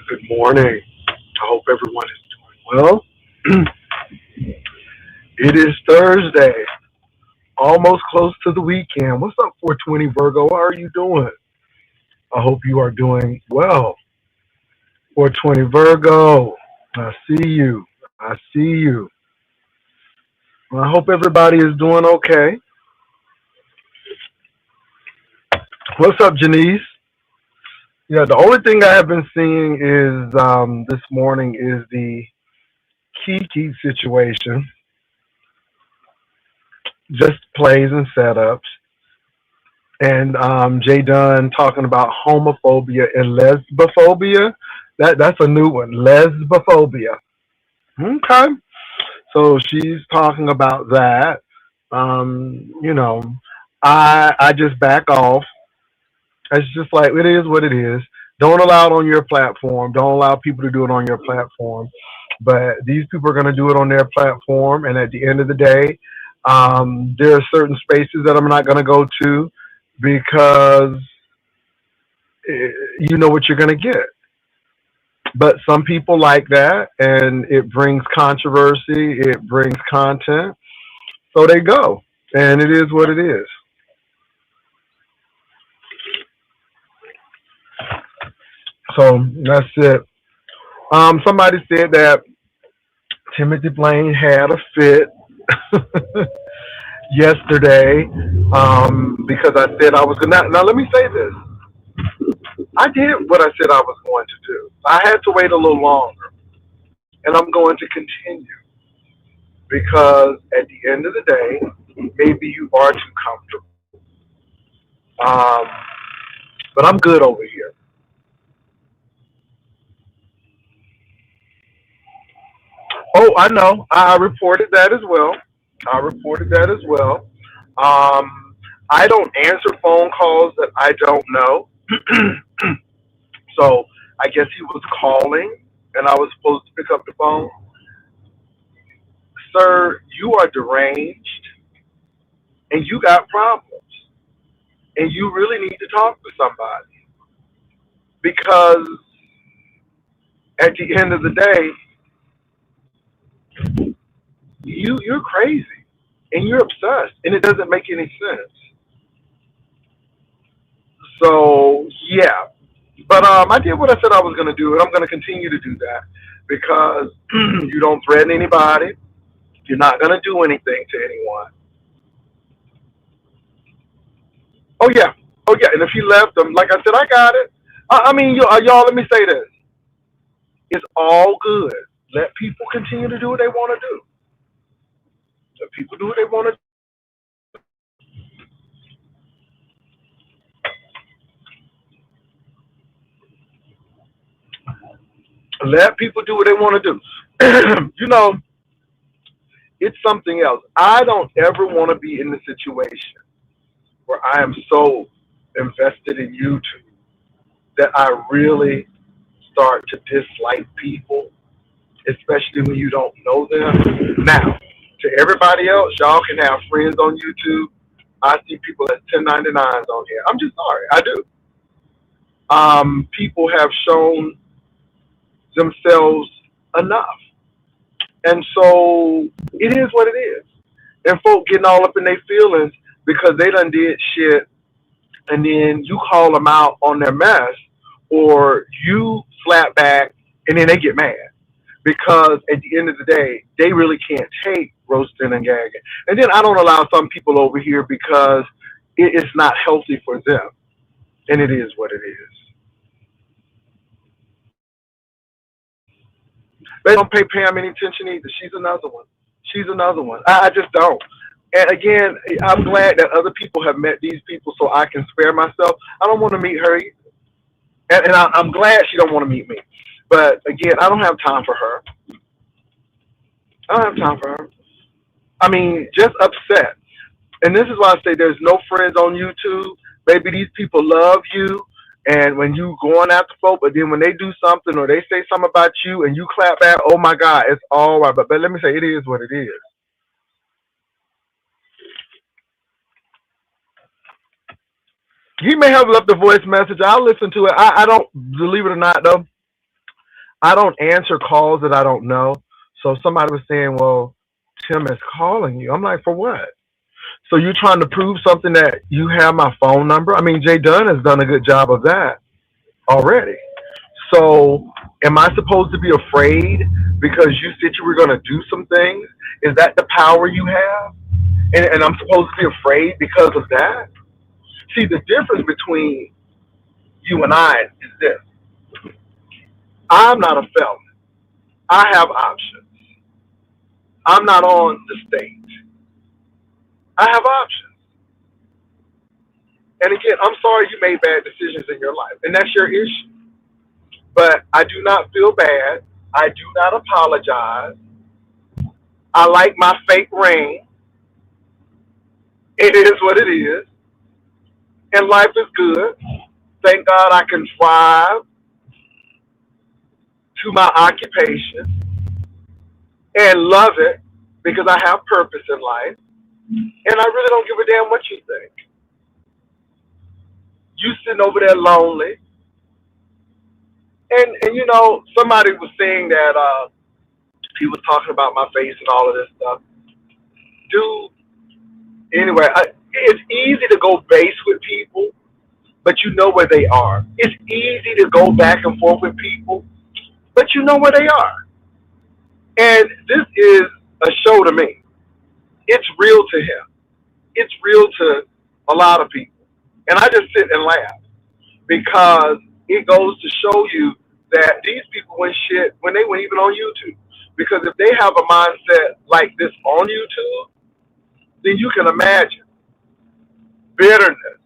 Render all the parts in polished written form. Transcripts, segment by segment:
Good morning. I hope everyone is doing well. It is Thursday, almost close to the weekend. What's up, 420 Virgo? How are you doing? I hope you are doing well. 420 Virgo, I see you. I see you. Well, I hope everybody is doing okay. What's up, Janice? Yeah, the only thing I have been seeing is this morning is the Kiki situation, just plays and setups. And Jay Dunn talking about homophobia and lesbophobia. That's a new one, lesbophobia. Okay, so she's talking about that. You know, I just back off. It's just like it is what it is. Don't allow it on your platform. Don't allow people to do it on your platform. But these people are going to do it on their platform, and at the end of the day, there are certain spaces that I'm not going to go to because you know what you're going to get. But some people like that, and it brings controversy, it brings content, so they go, and it is what it is. So that's it. Somebody said that Timothy Blaine had a fit yesterday because I said I was going to. Now, let me say this. I did what I said I was going to do. I had to wait a little longer, and I'm going to continue because at the end of the day, maybe you are too comfortable. Um, but I'm good over here. Oh, I know. I reported that as well. I reported that as well. Um, I don't answer phone calls that I don't know. So I guess he was calling and I was supposed to pick up the phone. Sir, you are deranged and you got problems and you really need to talk to somebody because at the end of the day, you're crazy and you're obsessed and it doesn't make any sense. So yeah, but I did what I said I was going to do, and I'm going to continue to do that because you don't threaten anybody. You're not going to do anything to anyone. Oh yeah, oh yeah. And if he left them, like I said, I got it. I mean, y'all. Let me say this: it's all good. Let people continue to do what they want to do. Let people do what they want to do. Let people do what they want to do. It's something else. I don't ever want to be in the situation where I am so invested in YouTube that I really start to dislike people, especially when you don't know them. Now, to everybody else, y'all can have friends on YouTube. I see people as 1099s on here. I'm just sorry, I do. People have shown themselves enough, and so it is what it is. And folk getting all up in their feelings because they done did shit and then you call them out on their mess, or you slap back and then they get mad because at the end of the day, they really can't take roasting and gagging. And then I don't allow some people over here because it's not healthy for them, and it is what it is. They don't pay Pam any attention either. She's another one. She's another one. I just don't. And again, I'm glad that other people have met these people so I can spare myself. I don't want to meet her either. I'm glad she don't want to meet me. But again, I don't have time for her. I don't have time for her. I mean, just upset. And this is why I say there's no friends on YouTube. Maybe these people love you, and when you going after folk, but then when they do something or they say something about you and you clap back, oh my God, it's all right. But let me say, it is what it is. He may have left a voice message. I'll listen to it. I don't believe it or not though. I don't answer calls that I don't know. So somebody was saying, well, Tim is calling you. I'm like, for what? So you trying to prove something that you have my phone number? I mean, Jay Dunn has done a good job of that already. So am I supposed to be afraid because you said you were going to do some things? Is that the power you have? And I'm supposed to be afraid because of that? See, the difference between you and I is this. I'm not a felon. I have options. I'm not on the stage. I have options. And again, I'm sorry you made bad decisions in your life, and that's your issue. But I do not feel bad. I do not apologize. I like my fake ring. It is what it is. And life is good. Thank God I can thrive to my occupation and love it because I have purpose in life. And I really don't give a damn what you think. You sitting over there lonely. And you know, somebody was saying that he was talking about my face and all of this stuff. Dude, anyway, it's easy to go base with people, but you know where they are. It's easy to go back and forth with people, but you know where they are. And this is a show to me. It's real to him. It's real to a lot of people. And I just sit and laugh because it goes to show you that these people went shit when they weren't even on YouTube. Because if they have a mindset like this on YouTube, then you can imagine bitterness,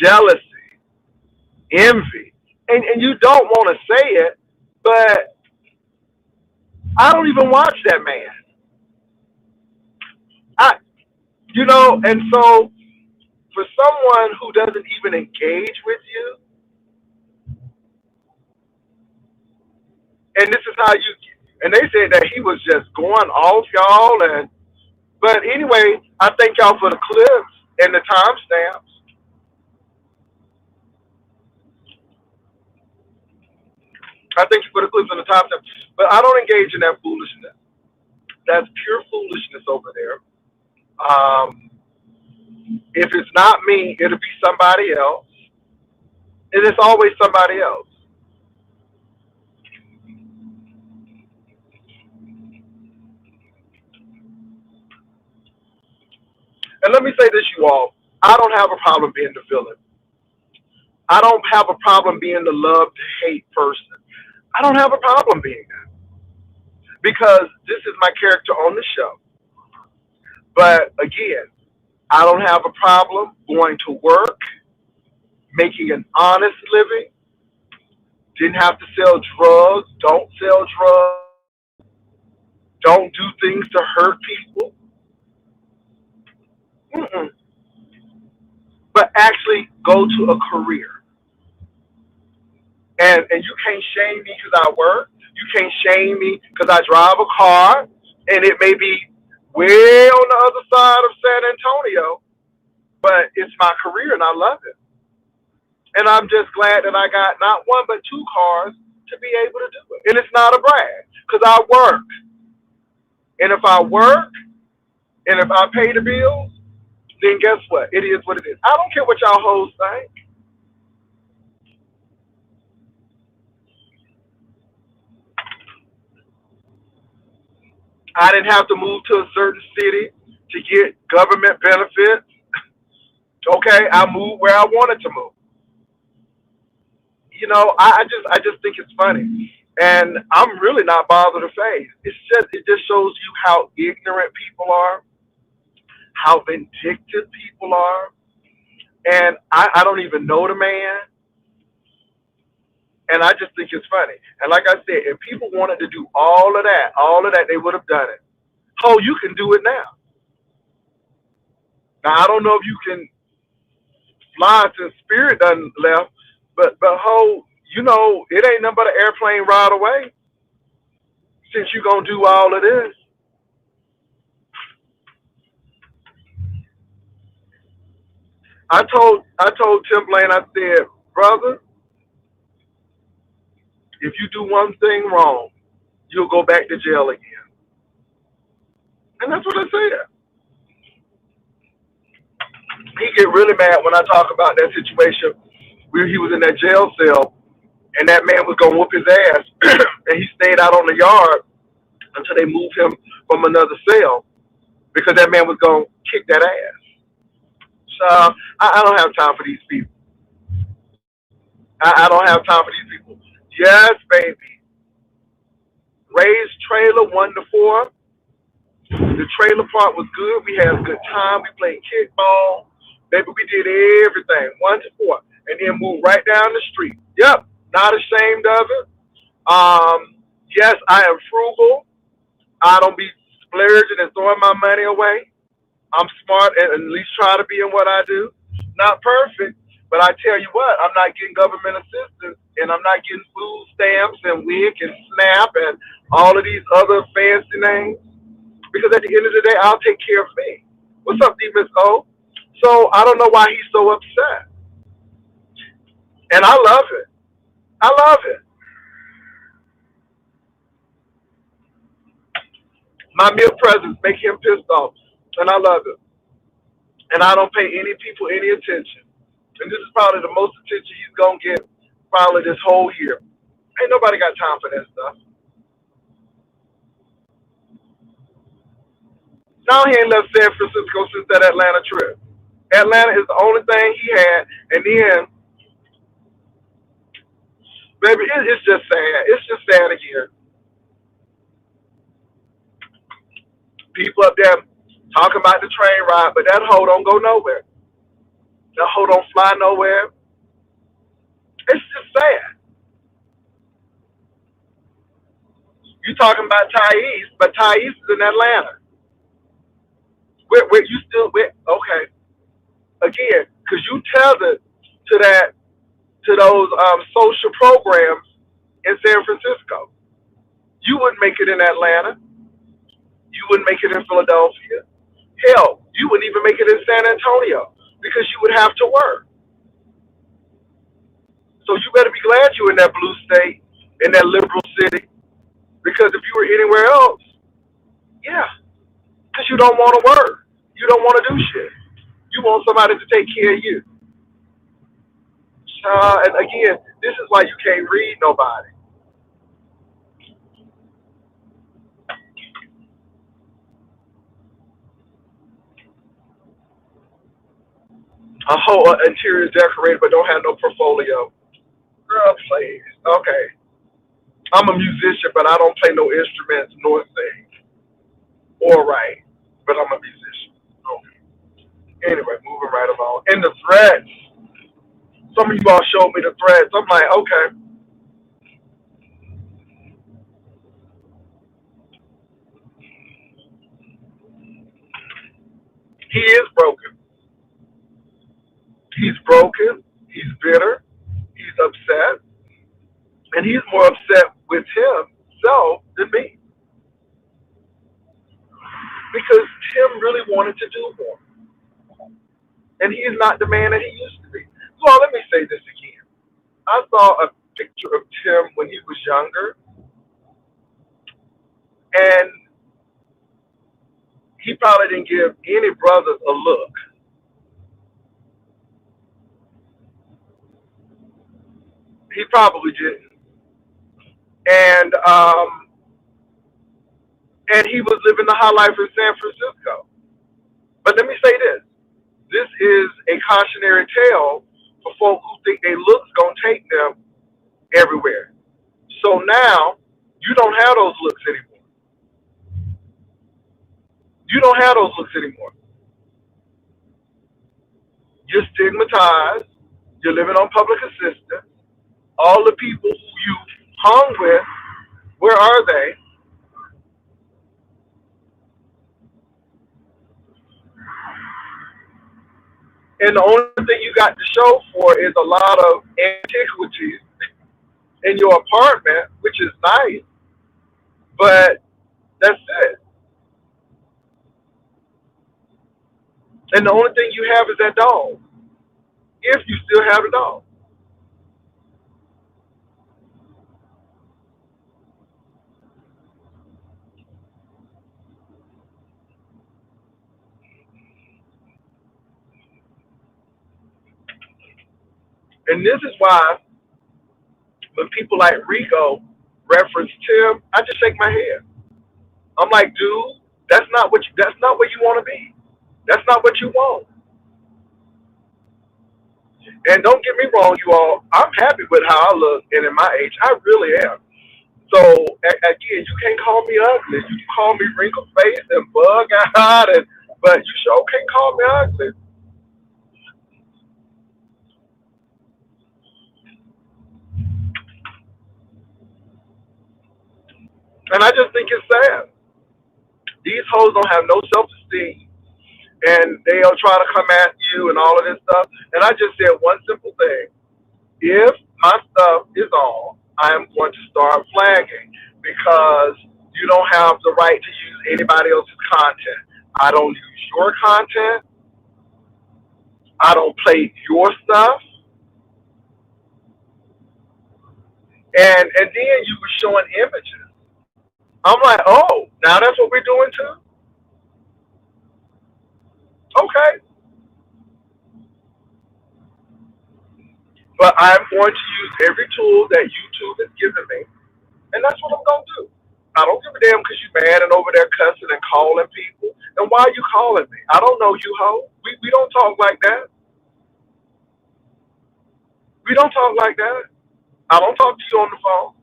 jealousy, envy. And you don't want to say it, but I don't even watch that man. I, and so for someone who doesn't even engage with you, and this is how you, and they said that he was just going off, y'all. And but anyway, I thank y'all for the clips and the timestamps. I thank you for the clips and the timestamps. But I don't engage in that foolishness. That's pure foolishness over there. Um, if it's not me, it'll be somebody else, and it's always somebody else. And let me say this, you all. I don't have a problem being the villain. I don't have a problem being the love to hate person. I don't have a problem being that because this is my character on the show. But again, I don't have a problem going to work, making an honest living. Didn't have to sell drugs. Don't sell drugs. Don't do things to hurt people. Mm-mm. But actually go to a career. And you can't shame me because I work. You can't shame me because I drive a car, and it may be way on the other side of San Antonio, but it's my career and I love it. And I'm just glad that I got not one but two cars to be able to do it. And it's not a brag because I work. And if I work and if I pay the bills, then guess what? It is what it is. I don't care what y'all hoes think. I didn't have to move to a certain city to get government benefits. Okay, I moved where I wanted to move. I just think it's funny, and I'm really not bothered or phased. It just shows you how ignorant people are, how vindictive people are, and I don't even know the man, and I just think it's funny. And like I said, if people wanted to do all of that, they would have done it. Oh, you can do it now. Now I don't know if you can fly since Spirit done left, but it ain't nothing but an airplane ride away. Since you gonna do all of this, I told Tim Blaine, I said, brother, If you do one thing wrong, you'll go back to jail again. And that's what I said. He get really mad when I talk about that situation where he was in that jail cell and that man was gonna whoop his ass, and he stayed out on the yard until they moved him from another cell because that man was gonna kick that ass. So I don't have time for these people. I don't have time for these people. Yes, baby. Ray's trailer 1 to 4. The trailer part was good. We had a good time. We played kickball. Baby, we did everything 1 to 4, and then moved right down the street. Yep, not ashamed of it. Yes, I am frugal. I don't be splurging and throwing my money away. I'm smart and at least try to be in what I do. Not perfect, but I tell you what, I'm not getting government assistance, and I'm not getting food stamps and WIC and SNAP and all of these other fancy names. Because at the end of the day, I'll take care of me. What's up, D Miss O? So I don't know why he's so upset. And I love it. I love it. My mere presence make him pissed off. And I love it. And I don't pay any people any attention. And this is probably the most attention he's gonna get probably this whole year. Ain't nobody got time for that stuff. Now he ain't left San Francisco since that Atlanta trip. Atlanta is the only thing he had, and then baby, it's just sad. It's just sad again. People up there talking about the train ride, but that hoe don't go nowhere. That hoe don't fly nowhere. It's just sad. You talking about Thais, but Thais is in Atlanta. Where you still where? Okay, again, because you tethered to that to those social programs in San Francisco. You wouldn't make it in Atlanta. You wouldn't make it in Philadelphia. Hell, you wouldn't even make it in San Antonio because you would have to work. So you better be glad you're in that blue state, in that liberal city, because if you were anywhere else, yeah, because you don't want to work. You don't want to do shit. You want somebody to take care of you. And again, this is why you can't read nobody. A whole interior decorator, but don't have no portfolio. Girl, please. Okay. I'm a musician, but I don't play no instruments nor sing or write. But I'm a musician. Okay. Anyway, moving right along. And the threats. Some of you all showed me the threats. I'm like, okay, he is broken. He's broken. He's bitter. He's upset. And he's more upset with himself than me. Because Tim really wanted to do more. And he's not the man that he used to be. So let me say this again. I saw a picture of Tim when he was younger, and he probably didn't give any brothers a look. He probably didn't. And and he was living the high life in San Francisco. But let me say this. This is a cautionary tale for folk who think they looks gonna take them everywhere. So now you don't have those looks anymore. You don't have those looks anymore. You're stigmatized. You're living on public assistance. All the people who you hung with, where are they? And the only thing you got to show for is a lot of antiquities in your apartment, which is nice, but that's it. And the only thing you have is that dog, if you still have a dog. And this is why when people like Rico reference Tim, I just shake my head. I'm like, dude, that's not what you want to be. That's not what you want. And don't get me wrong, you all, I'm happy with how I look and in my age. I really am. So again, you can't call me ugly. You can call me wrinkled face and bug eyed, and but you sure can't call me ugly. And I just think it's sad. These hoes don't have no self esteem, and they'll try to come at you and all of this stuff. And I just said one simple thing: if my stuff is on, I am going to start flagging because you don't have the right to use anybody else's content. I don't use your content. I don't play your stuff. And then you were showing images. I'm like, oh, now that's what we're doing too. Okay, but I'm going to use every tool that YouTube has given me, and that's what I'm gonna do. I don't give a damn because you mad and over there cussing and calling people. And why are you calling me? I don't know you, ho. We don't talk like that. We don't talk like that. I don't talk to you on the phone.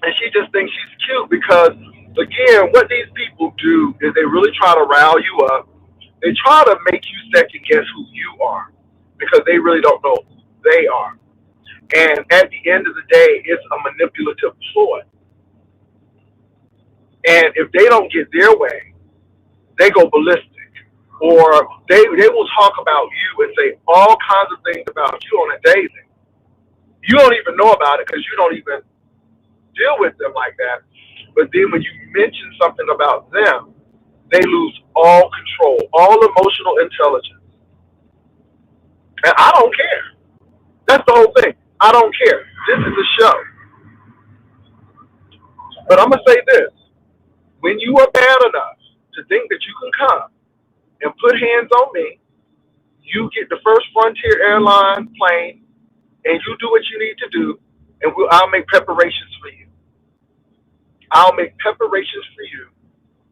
And she just thinks she's cute because, again, what these people do is they really try to rile you up. They try to make you second guess who you are because they really don't know who they are. And at the end of the day, it's a manipulative ploy. And if they don't get their way, they go ballistic. Or they will talk about you and say all kinds of things about you on a daily. You don't even know about it because you don't even deal with them like that. But then when you mention something about them, they lose all control, all emotional intelligence. And I don't care. That's the whole thing. I don't care. This is a show. But I'm going to say this. When you are bad enough to think that you can come and put hands on me, you get the first Frontier Airline plane and you do what you need to do, and I'll make preparations for you. I'll make preparations for you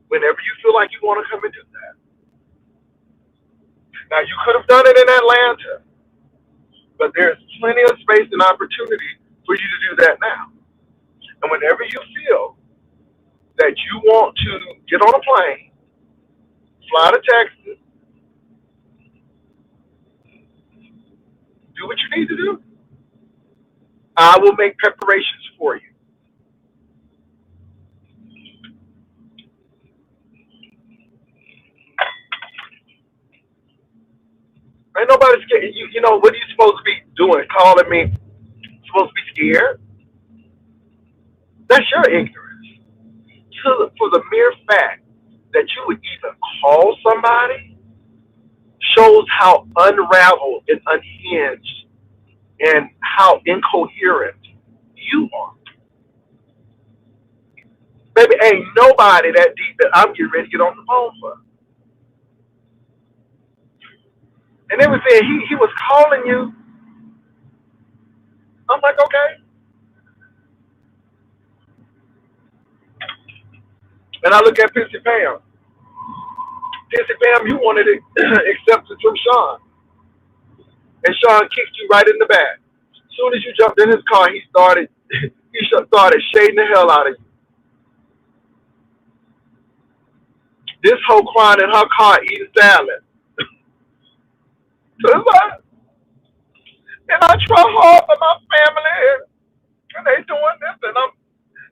whenever you feel like you want to come and do that. Now, you could have done it in Atlanta, but there's plenty of space and opportunity for you to do that now. And whenever you feel that you want to get on a plane, fly to Texas, do what you need to do, I will make preparations for you. Ain't nobody scared. You know, what are you supposed to be doing? Calling me? Supposed to be scared? That's your ignorance. For the mere fact that you would even call somebody shows how unraveled and unhinged and how incoherent you are. Baby, ain't nobody that deep that I'm getting ready to get on the phone for. And they were saying he was calling you. I'm like, okay. And I look at Pissy Pam. Pissy Pam, you wanted it accepted from Sean. And Sean kicked you right in the back. As soon as you jumped in his car, he started shading the hell out of you. This hoe crying in her car eating salad. So it's like, and I try hard for my family, and they doing this, and I'm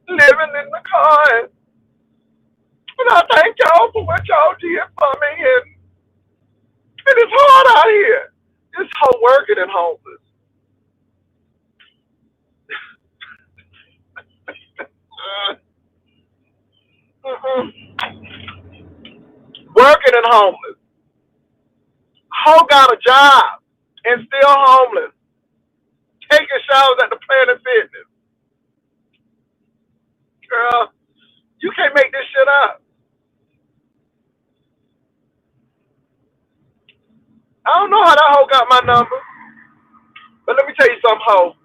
living in the car, and I thank y'all for what y'all did for me, and it's hard out here. This hoe working and homeless. Working and homeless. Hoe got a job and still homeless. Taking showers at the Planet Fitness. Girl, you can't make this shit up. I don't know how that hoe got my number, but let me tell you something, hoe.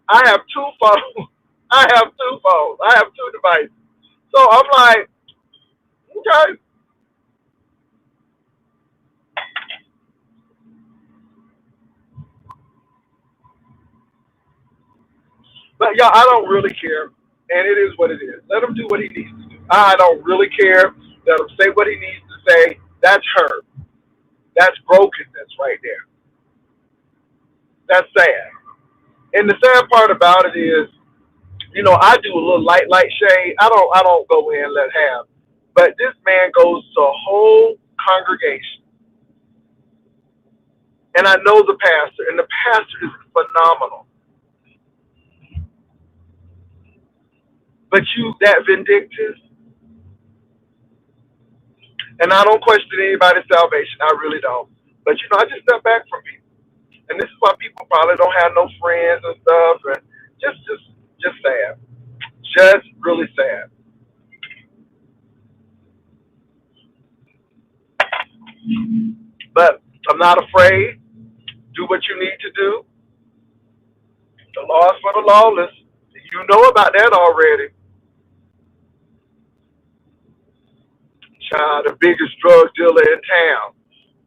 I have two phones. I have two phones. I have two devices. So I'm like, okay. But y'all, I don't really care. And it is what it is. Let him do what he needs to do. I don't really care. Let him say what he needs to say. That's her. That's brokenness right there. That's sad. And the sad part about it is, I do a little light shade. I don't go in and let have. But this man goes to a whole congregation. And I know the pastor, and the pastor is phenomenal. But you that vindictive, and I don't question anybody's salvation. I really don't. But I just step back from people. And this is why people probably don't have no friends and stuff, and just sad, just really sad. But I'm not afraid. Do what you need to do. The law is for the lawless. You know about that already. Child, the biggest drug dealer in town,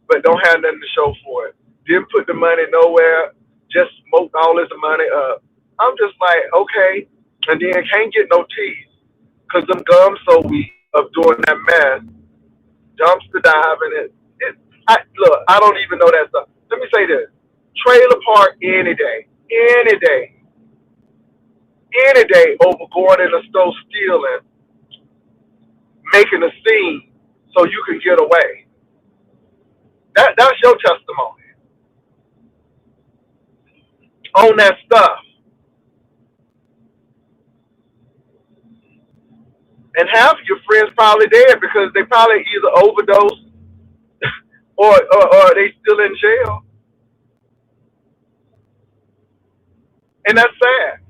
but don't have nothing to show for it. Didn't put the money nowhere. Just smoked all this money up. I'm just like, okay, and then can't get no teeth because them gums so weak of doing that mess. Dumpster diving look, I don't even know that stuff. Let me say this: trailer park any day, any day over going in a store stealing, making a scene so you can get away. That's your testimony on that stuff. And half of your friends probably dead because they probably either overdosed or they still in jail, and that's sad.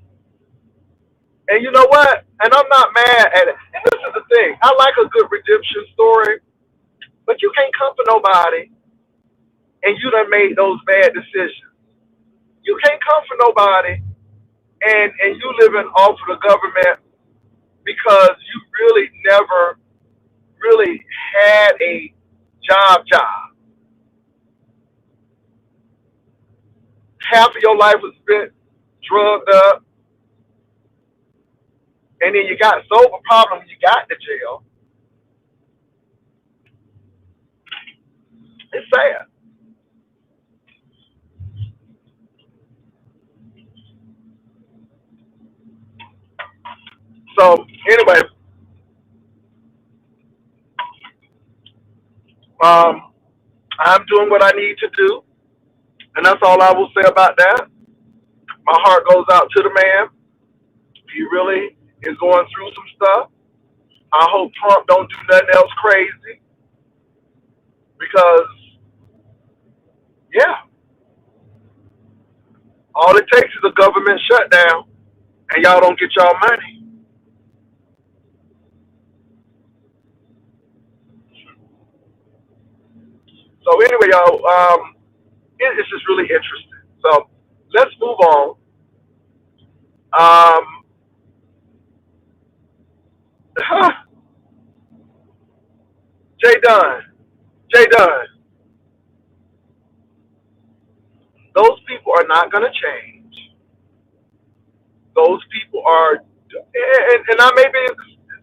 And you know what? And I'm not mad at it. And this is the thing: I like a good redemption story, but you can't come for nobody, and you done made those bad decisions. You can't come for nobody, and you living off of the government because you really never really had a job. Half of your life was spent drugged up, and then you got sober problem when you got to jail. It's sad. So anyway, um, I'm doing what I need to do, and that's all I will say about that. My heart goes out to the man. He really is going through some stuff. I hope Trump don't do nothing else crazy because, yeah, all it takes is a government shutdown, and y'all don't get y'all money. So anyway, y'all, it's just really interesting. So let's move on. Um, Jay Dunn, Jay Dunn, those people are not going to change. Those people are, and I maybe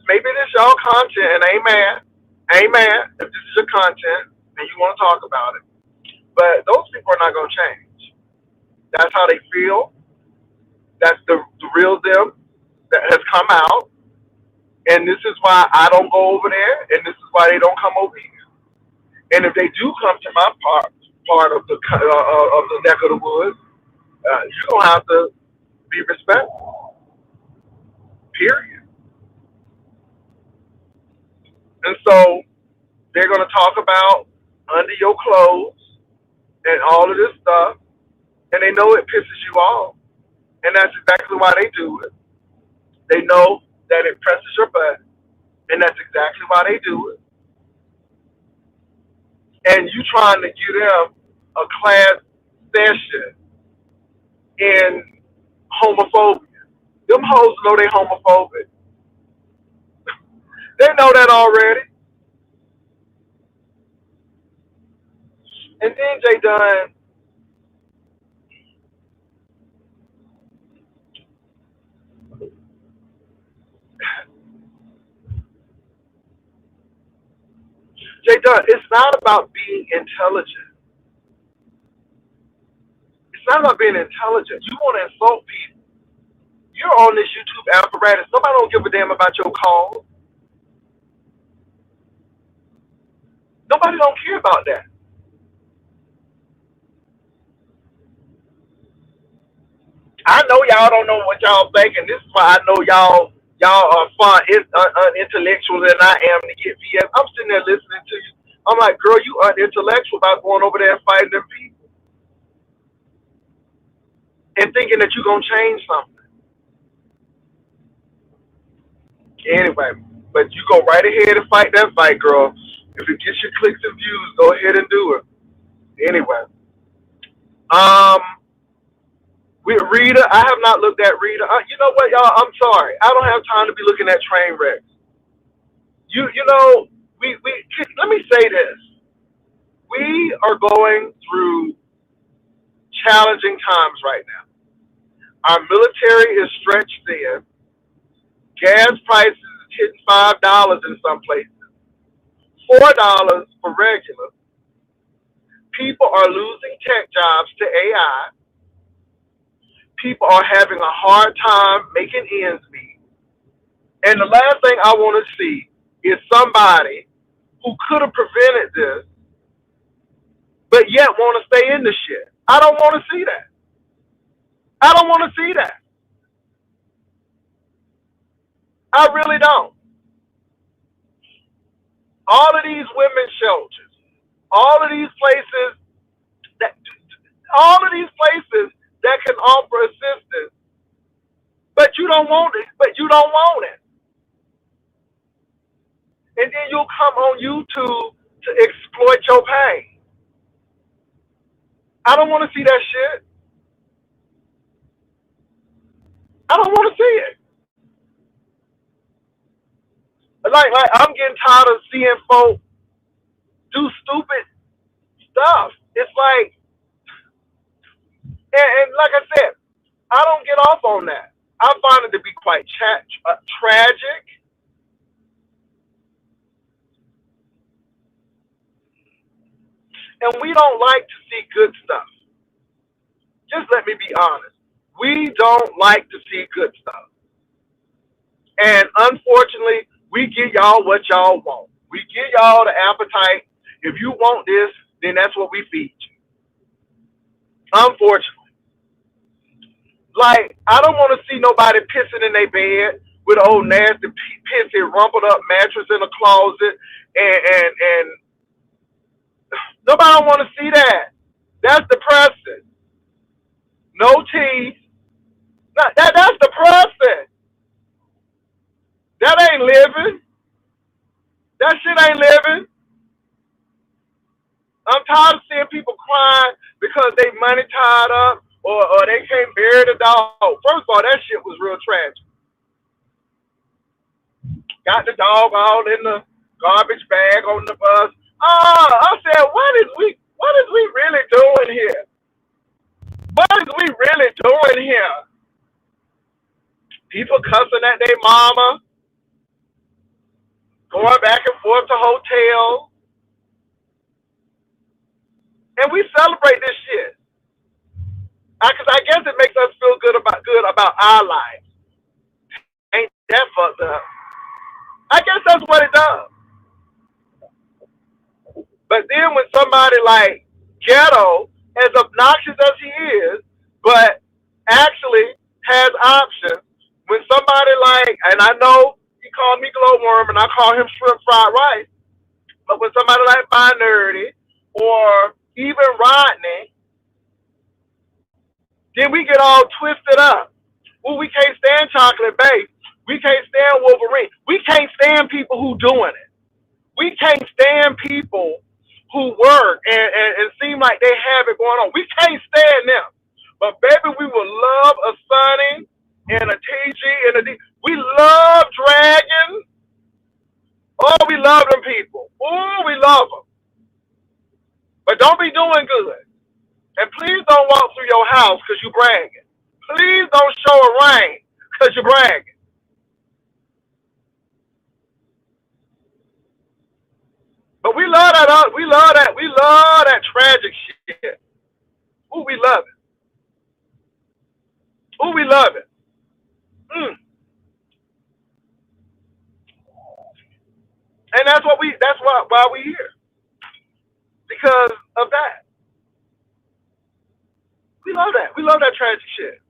this y'all content, and amen. If this is your content and you want to talk about it, but those people are not going to change. That's how they feel. That's the real them that has come out, and this is why I don't go over there, and this is why they don't come over here. And if they do come to my part of the neck of the woods, you're gonna have to be respectful. Period. And so they're gonna talk about under your clothes and all of this stuff, and they know it pisses you off, and that's exactly why they do it. They know that it presses your butt, and that's exactly why they do it. and you trying to give them a class session in homophobia. Them hoes know they homophobic. They know that already. And then Jay Dunn, it's not about being intelligent. It's not about being intelligent. You want to insult people. You're on this YouTube apparatus. Nobody don't give a damn about your call. Nobody don't care about that. I know y'all don't know what y'all think, and this is why I know y'all are far unintellectual than I am to get VS. I'm sitting there listening to you. I'm like, girl, you unintellectual about going over there and fighting them people and thinking that you're gonna change something. Anyway, but you go right ahead and fight that fight, girl. If it gets your clicks and views, go ahead and do it. Anyway, um, with Rita, I have not looked at Rita. You know what, y'all? I'm sorry. I don't have time to be looking at train wrecks. You know, we let me say this. We are going through challenging times right now. Our military is stretched thin. Gas prices is hitting $5 in some places, $4 for regular. People are losing tech jobs to AI. People are having a hard time making ends meet. And the last thing I want to see is somebody who could have prevented this, but yet want to stay in the shit. I don't want to see that. I don't want to see that. I really don't. All of these women's shelters, all of these places that, all of these places that can offer assistance, but you don't want it. But you don't want it. And then you'll come on YouTube to exploit your pain. I don't want to see that shit. I don't want to see it. Like I'm getting tired of seeing folks do stupid stuff. It's like, and like I said, I don't get off on that. I find it to be quite tragic. And we don't like to see good stuff. Just let me be honest. We don't like to see good stuff. And unfortunately, we give y'all what y'all want. We give y'all the appetite. If you want this, then that's what we feed you. Unfortunately. Like, I don't want to see nobody pissing in their bed with an old nasty pissy rumpled up mattress in a closet and nobody want to see that. That's depressing. No teeth. That's depressing. That ain't living. That shit ain't living. I'm tired of seeing people crying because they money tied up or they can't bury the dog. First of all, that shit was real tragic. Got the dog all in the garbage bag on the bus. I said, what is we really doing here? What is we really doing here? People cussing at their mama, going back and forth to hotels. And we celebrate this shit. Cause I guess it makes us feel good about our lives. Ain't that fucked up? I guess that's what it does. But then when somebody like Ghetto, as obnoxious as he is, but actually has options, when somebody like, and I know he called me glowworm and I call him shrimp fried rice, but when somebody like Minority or even Rodney, then we get all twisted up. Well, we can't stand Chocolate Bay. We can't stand Wolverine. We can't stand people who doing it. We can't stand people who work and seem like they have it going on. We can't stand them. But baby, we will love a Sunny and a TG and a D. We love Dragon. Oh, we love them people. Oh, we love them. But don't be doing good. And please don't walk through your house because you're bragging. Please don't show a ring because you're bragging. But we love that. We love that. We love that tragic shit. Ooh, we love it. Ooh, we love it. Mm. And that's what we. That's why we here, because of that. We love that. We love that tragic shit.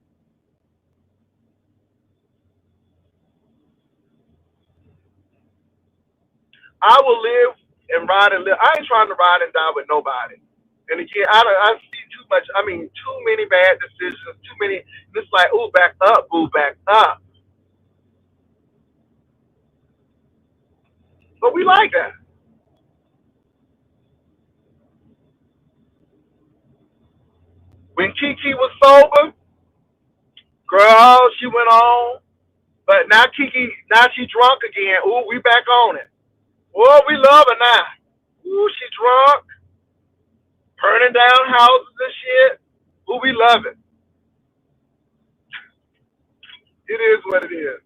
I will live and ride and live. I ain't trying to ride and die with nobody. And again, I see too much. I mean, too many bad decisions. Too many. It's like, ooh, back up, boo, back up. But we like that. When Kiki was sober, girl, she went on. But now Kiki, now she drunk again. Ooh, we back on it. Oh, we love her now. Ooh, she drunk, burning down houses and shit. Ooh, we love it. It is what it is.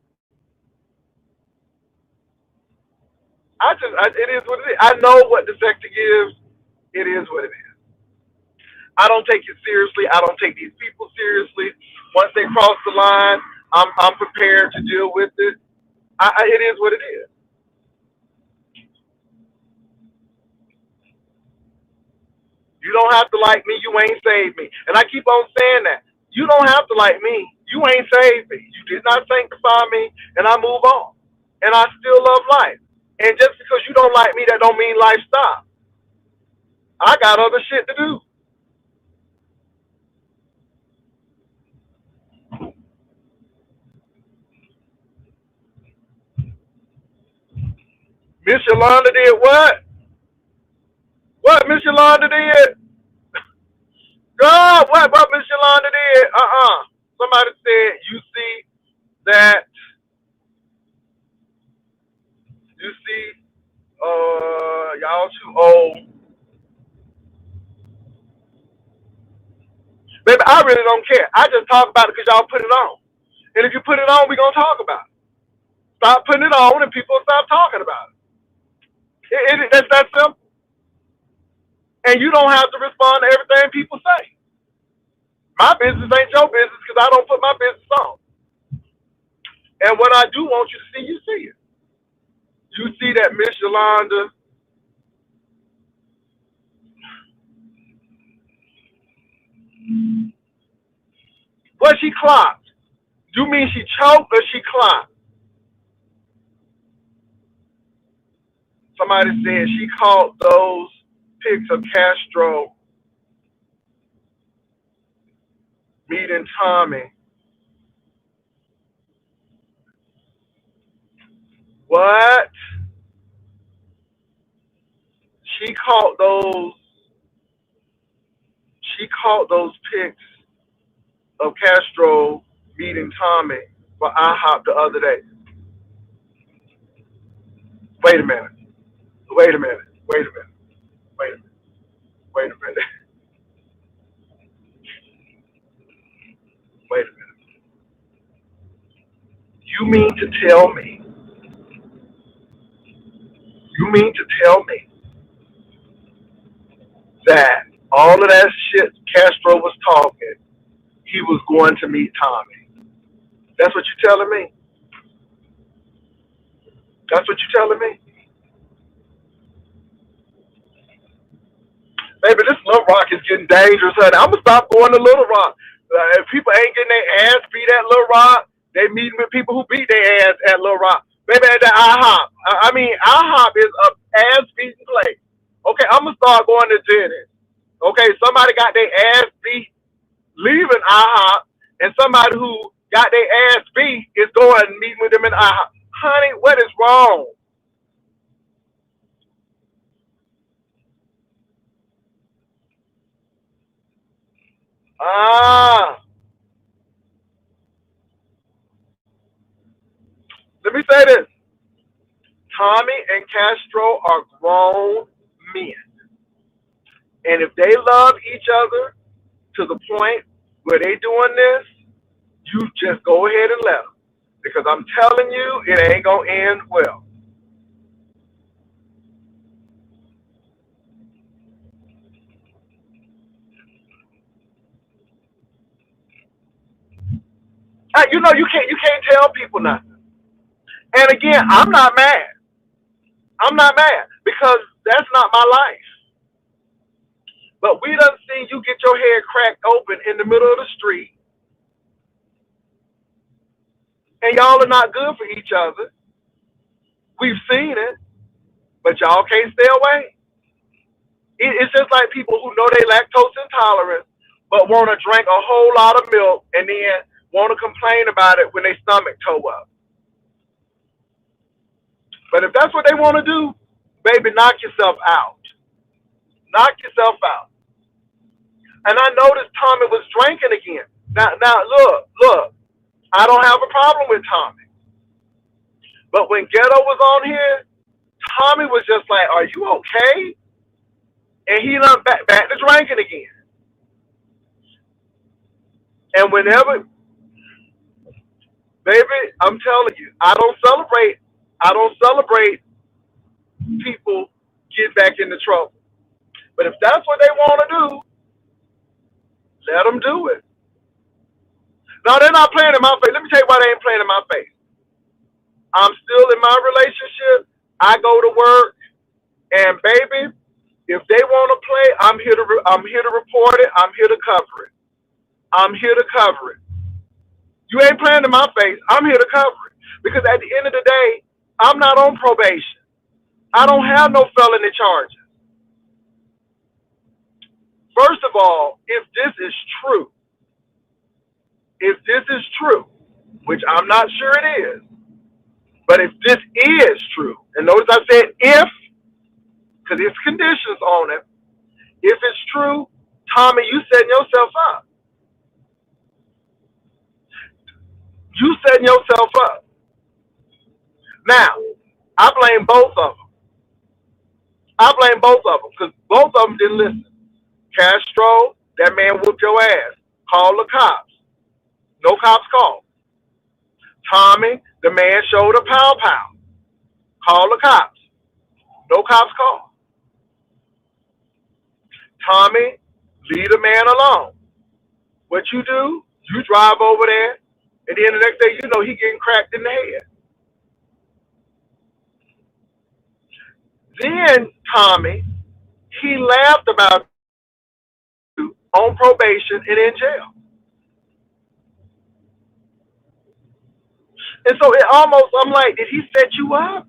It is what it is. I know what the sector gives. It is what it is. I don't take it seriously. I don't take these people seriously. Once they cross the line, I'm prepared to deal with it. It is what it is. You don't have to like me. You ain't saved me. And I keep on saying that. You don't have to like me. You ain't saved me. You did not sanctify me, and I move on. And I still love life. And just because you don't like me, that don't mean life stops. I got other shit to do. Miss Yolanda did what? What Miss Yolanda did? God, what Miss Yolanda did? Somebody said, you see that, you see, y'all too old. Baby, I really don't care. I just talk about it because y'all put it on. And if you put it on, we going to talk about it. Stop putting it on and people stop talking about it. That's that simple. And you don't have to respond to everything people say. My business ain't your business because I don't put my business on. And what I do want you to see, you see it. You see that Miss Yolanda, what she clocked? You mean she choked or she clocked? Somebody said she caught those pics of Castro meeting Tommy. What? She caught those. She caught those pics of Castro meeting Tommy for IHOP the other day. Wait a minute. Wait a minute. Wait a minute. Wait a minute. Wait a minute. Wait a minute. You mean to tell me? You mean to tell me that all of that shit Castro was talking, he was going to meet Tommy? That's what you're telling me? That's what you're telling me? Baby, this Little Rock is getting dangerous, honey. I'm gonna stop going to Little Rock. If people ain't getting their ass beat at Little Rock, they meeting with people who beat their ass at Little Rock. Baby, at the IHOP. I mean, IHOP is a ass beating place. Okay, I'm gonna start going to Dennis. Okay, somebody got their ass beat leaving IHOP, and somebody who got their ass beat is going and meeting with them in IHOP. Honey, what is wrong? Ah, let me say this. Tommy and Castro are grown men. And if they love each other to the point where they doing this, you just go ahead and let them. Because I'm telling you, it ain't going to end well. You can't tell people nothing. And again, I'm not mad. I'm not mad because that's not my life. But we done seen you get your head cracked open in the middle of the street, and y'all are not good for each other. We've seen it, but y'all can't stay away. It's just like people who know they lactose intolerant, but want to drink a whole lot of milk and then want to complain about it when their stomach toe up. But if that's what they want to do, baby, knock yourself out. Knock yourself out. And I noticed Tommy was drinking again. Now, look. I don't have a problem with Tommy. But when Ghetto was on here, Tommy was just like, "Are you okay?" And he done back to drinking again. And whenever, baby, I'm telling you, I don't celebrate. I don't celebrate people get back into trouble. But if that's what they want to do, let them do it. No, they're not playing in my face. Let me tell you why they ain't playing in my face. I'm still in my relationship. I go to work, and baby, if they want to play, I'm here to report it. I'm here to cover it. I'm here to cover it. You ain't playing in my face. I'm here to cover it because at the end of the day, I'm not on probation. I don't have no felony charges. First of all, if this is true, which I'm not sure it is, but if this is true, and notice I said if, because there's conditions on it. If it's true, Tommy, you setting yourself up. You setting yourself up. Now, I blame both of them. I blame both of them because both of them didn't listen. Castro, that man whooped your ass. Call the cops. No cops called. Tommy, the man showed a pow pow. Call the cops. No cops called. Tommy, leave the man alone. What you do, you drive over there, and then the next day you know he getting cracked in the head. Then Tommy, he laughed about you on probation and in jail. And so it almost, I'm like, did he set you up?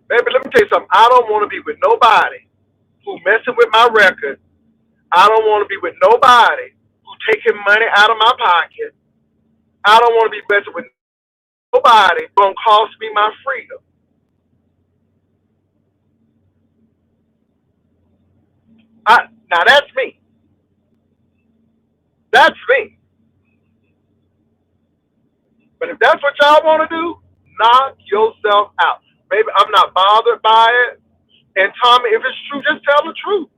Baby, let me tell you something. I don't want to be with nobody who messing with my record. I don't want to be with nobody who taking money out of my pocket. I don't want to be messing with nobody who gonna cost me my freedom. Now that's me. That's me. But if that's what y'all want to do, knock yourself out. Baby, I'm not bothered by it. And Tommy, if it's true, just tell the truth.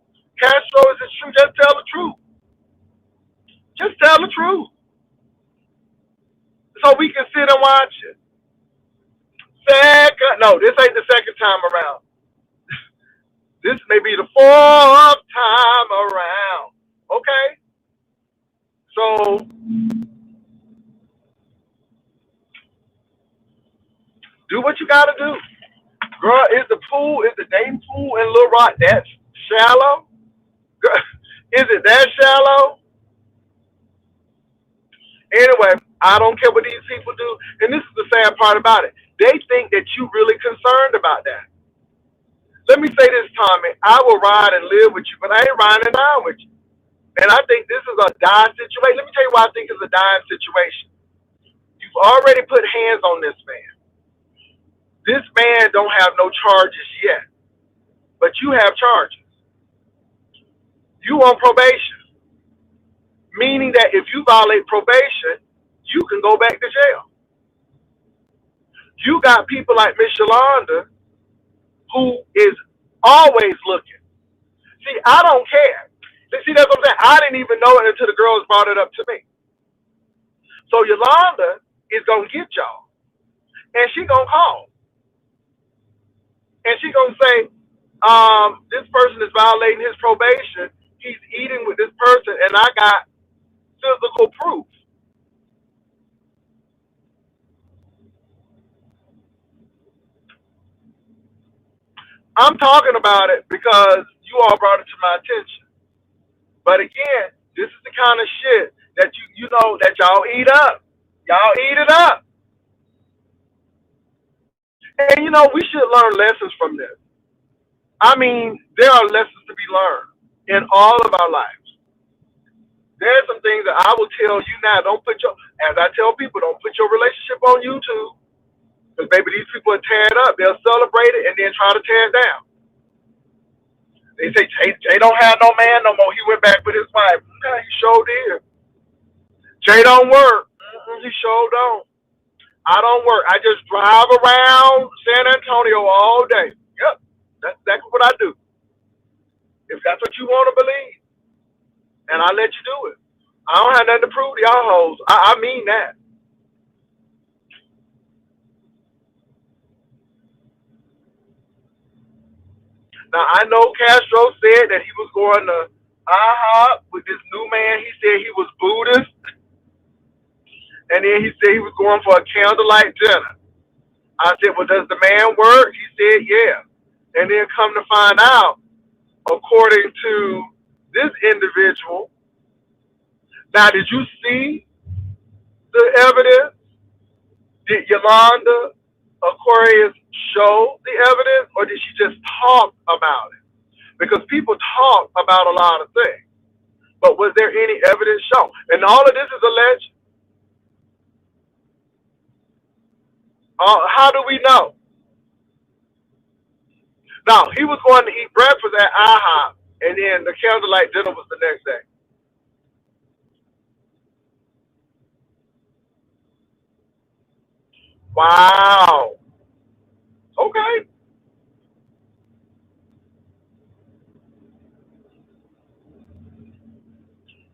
Castro, if it's true, just tell the truth. Just tell the truth. So we can sit and watch it. No, this ain't the second time around. This may be the fourth time around. Okay? So do what you gotta do. Girl, is the dating pool in Little Rock that shallow? Girl, is it that shallow? Anyway, I don't care what these people do. And this is the sad part about it. They think that you really concerned about that. Let me say this, Tommy. I will ride and live with you, but I ain't riding and dying with you. And I think this is a dying situation. Let me tell you why I think it's a dying situation. You've already put hands on this man. This man don't have no charges yet, but you have charges. You on probation, meaning that if you violate probation, you can go back to jail. You got people like Miss Yolanda who is always looking. See, I don't care. See, that's what I'm saying. I didn't even know it until the girls brought it up to me. So Yolanda is gonna get y'all, and she gonna call, and she gonna say, this person is violating his probation. He's eating with this person, and I got physical proof. I'm talking about it because you all brought it to my attention. But again, this is the kind of shit that you know that y'all eat up. Y'all eat it up. And you know, we should learn lessons from this. I mean, there are lessons to be learned in all of our lives. There's some things that I will tell you now. Don't put your, as I tell people, don't put your relationship on YouTube. Because baby, these people are tear it up. They'll celebrate it and then try to tear it down. They say Jay don't have no man no more. He went back with his wife. Yeah, he sure did. Jay don't work. He sure don't. I don't work. I just drive around San Antonio all day. Yep, that's exactly what I do. If that's what you want to believe, and I let you do it. I don't have nothing to prove to y'all hoes. I mean that. Now I know Castro said that he was going to IHOP with this new man. He said he was Buddhist, and then he said he was going for a candlelight dinner. I said, well, does the man work? He said, yeah. And then come to find out, according to this individual, now did you see the evidence? Did Yolanda Aquarius show the evidence, or did she just talk about it? Because people talk about a lot of things, but was there any evidence shown? And all of this is alleged. How do we know? Now, he was going to eat breakfast at IHOP, and then the candlelight dinner was the next day. Wow. Okay.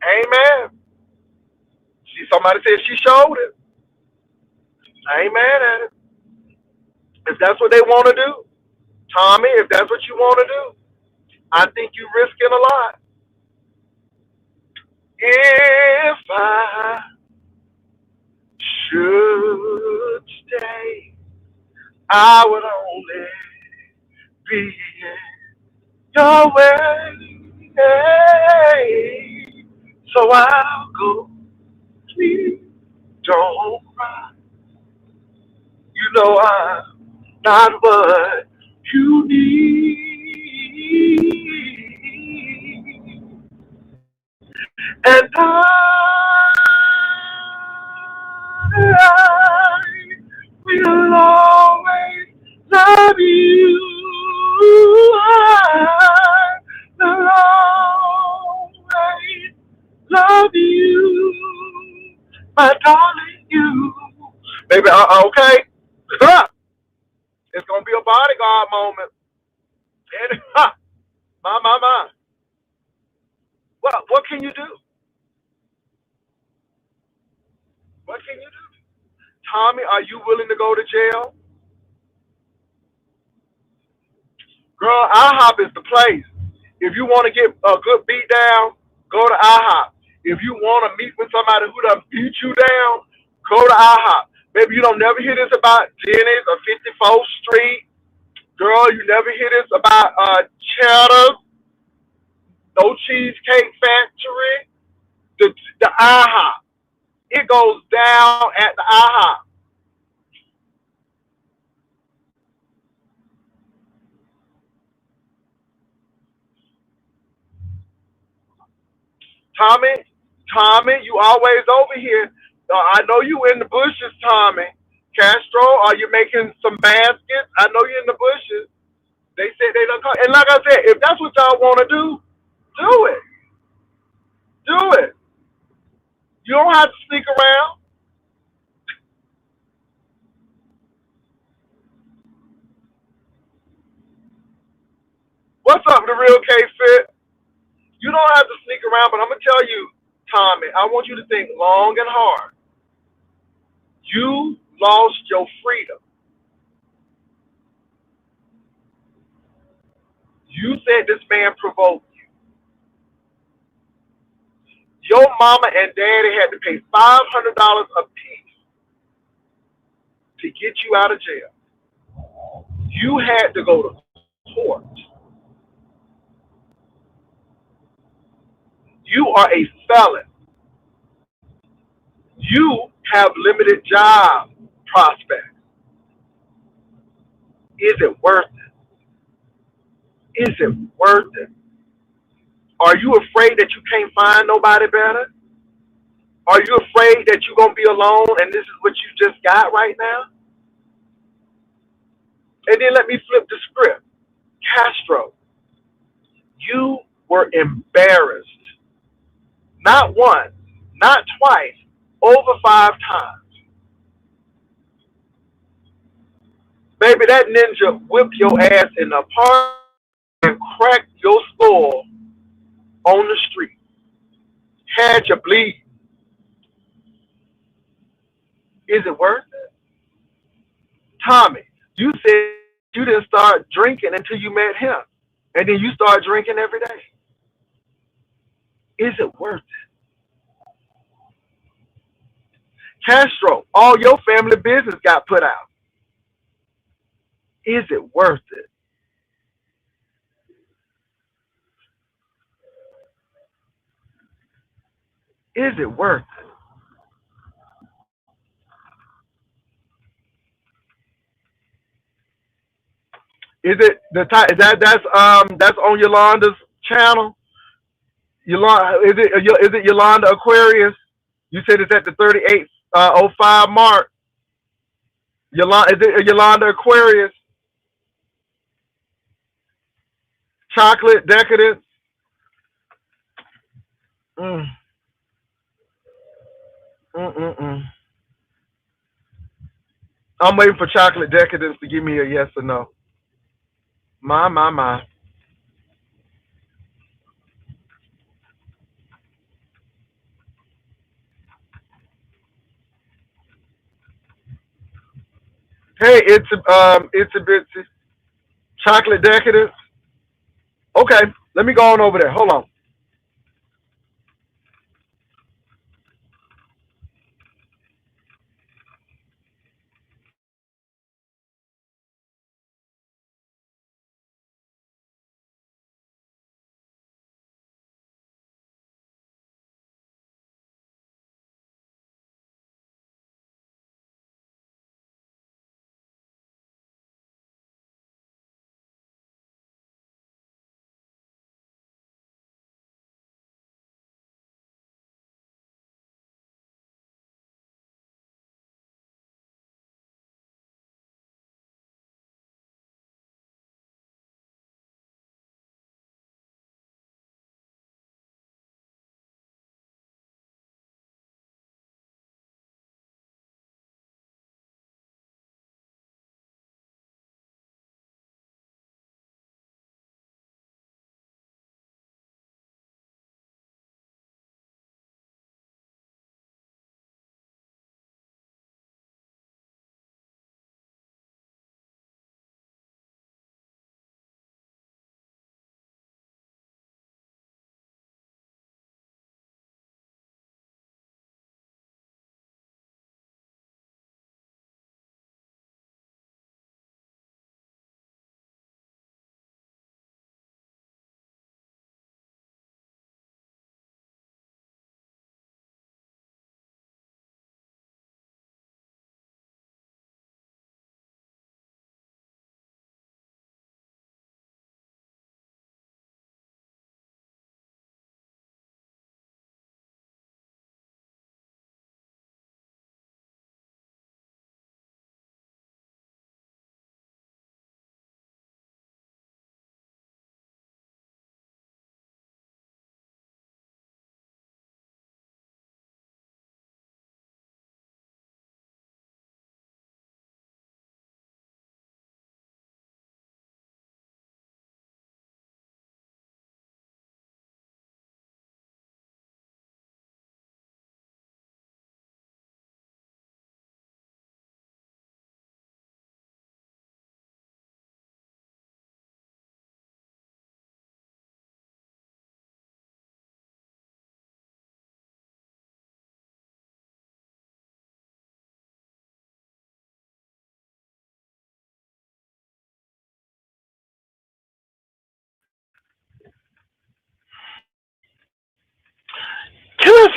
Amen. See, somebody said she showed it. I ain't mad at it. If that's what they want to do, Tommy, if that's what you want to do, I think you're risking a lot. If I should stay, I would only be in your way. Hey, so I'll go. Please don't cry. You know I'm not what you need. And I will always love you. I will always love you, my darling, you. Baby, okay. It's gonna be a bodyguard moment. And my. What can you do? What can you do? Tommy, are you willing to go to jail? Girl, IHOP is the place. If you want to get a good beat down, go to IHOP. If you want to meet with somebody who done beat you down, go to IHOP. Maybe you don't never hear this about Denny's or 54th Street. Girl, you never hear this about Cheddar, No Cheesecake Factory, the IHOP. It goes down at the IHOP. Tommy, you always over here. I know you in the bushes, Tommy. Castro, are you making some baskets? I know you're in the bushes. They said they don't come. And like I said, if that's what y'all want to do it. Do it. You don't have to sneak around. What's up, the real K Fit? You don't have to sneak around, but I'm gonna tell you, Tommy, I want you to think long and hard. You lost your freedom. You said this man provoked you. Your mama and daddy had to pay $500 a piece to get you out of jail. You had to go to court. You are a felon. You have limited job prospects. Is it worth it? Is it worth it? Are you afraid that you can't find nobody better? Are you afraid that you're going to be alone and this is what you just got right now? And then let me flip the script. Castro, you were embarrassed. Not once, not twice, over 5 times. Baby, that ninja whipped your ass in the park and cracked your skull on the street. Had you bleed. Is it worth it? Tommy, you said you didn't start drinking until you met him. And then you start drinking every day. Is it worth it? Castro, all your family business got put out. Is it worth it? Is it worth it? Is it the time that's on Yolanda's channel? Yolanda, is it Yolanda Aquarius? You said it's at the 38:05 mark. Yolanda, is it Yolanda Aquarius? Chocolate Decadence. Mm, mm, mm, mm. I'm waiting for Chocolate Decadence to give me a yes or no. My. Hey, it's a bitsy. Chocolate Decadence. Okay, let me go on over there. Hold on.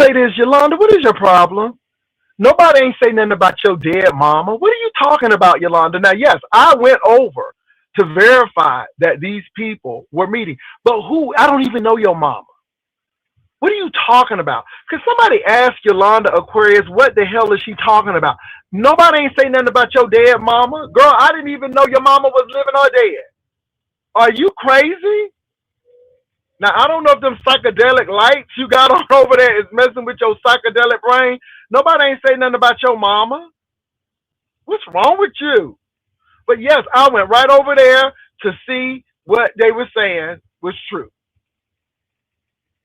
say this, Yolanda, what is your problem? Nobody ain't say nothing about your dead mama. What are you talking about, Yolanda? Now, yes, I went over to verify that these people were meeting, but who? I don't even know your mama. What are you talking about? Could somebody ask Yolanda Aquarius what the hell is she talking about? Nobody ain't say nothing about your dead mama. Girl, I didn't even know your mama was living or dead. Are you crazy? Now, I don't know if them psychedelic lights you got on over there is messing with your psychedelic brain. Nobody ain't say nothing about your mama. What's wrong with you? But yes, I went right over there to see what they were saying was true.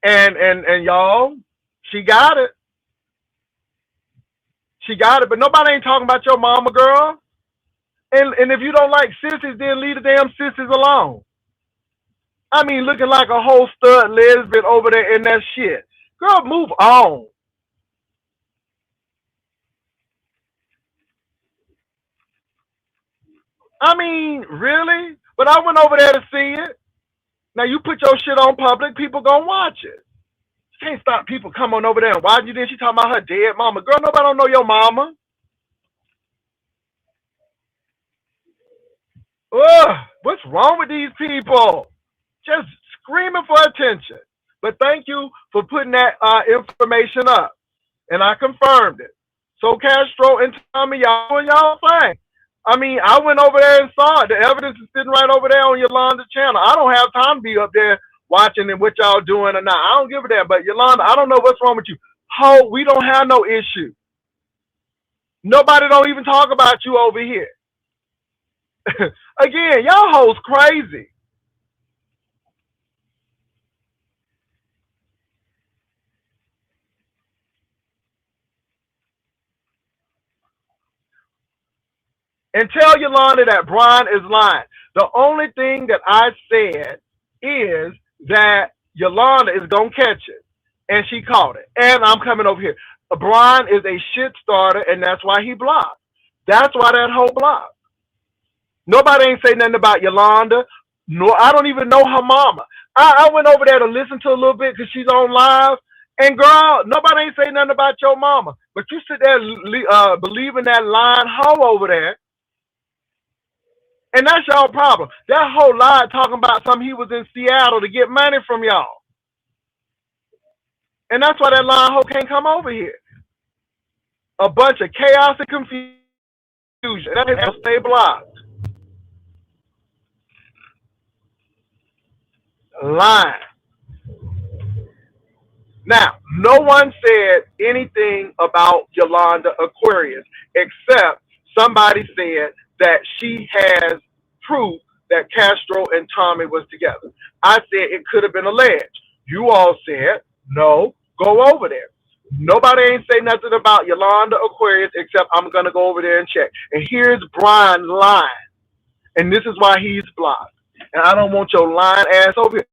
And y'all, she got it. She got it. But nobody ain't talking about your mama, girl. And if you don't like sissies, then leave the damn sissies alone. I mean, looking like a whole stud lesbian over there in that shit. Girl, move on. I mean, really? But I went over there to see it. Now you put your shit on public, people gonna watch it. You can't stop people coming over there and watch you. Then she talking about her dead mama. Girl, nobody don't know your mama. Ugh, what's wrong with these people? Just screaming for attention. But thank you for putting that information up. And I confirmed it. So Castro and Tommy, y'all doing y'all thing. I mean, I went over there and saw it. The evidence is sitting right over there on Yolanda's channel. I don't have time to be up there watching and what y'all doing or not. I don't give a damn. But Yolanda, I don't know what's wrong with you. Ho, we don't have no issue. Nobody don't even talk about you over here. Again, y'all hoes crazy. And tell Yolanda that Brian is lying. The only thing that I said is that Yolanda is going to catch it. And she caught it. And I'm coming over here. Brian is a shit starter, and that's why he blocked. That's why that whole block. Nobody ain't say nothing about Yolanda. No, I don't even know her mama. I went over there to listen to a little bit because she's on live. And girl, nobody ain't say nothing about your mama. But you sit there believing that lying hoe over there. And that's y'all problem. That whole lie talking about something he was in Seattle to get money from y'all. And that's why that lying hoe can't come over here. A bunch of chaos and confusion. That will stay blocked. Lying. Now, no one said anything about Yolanda Aquarius except somebody said that she has proof that Castro and Tommy was together. I said it could have been alleged. You all said, no, go over there. Nobody ain't say nothing about Yolanda Aquarius except I'm going to go over there and check. And here's Brian lying. And this is why he's blocked. And I don't want your lying ass over here.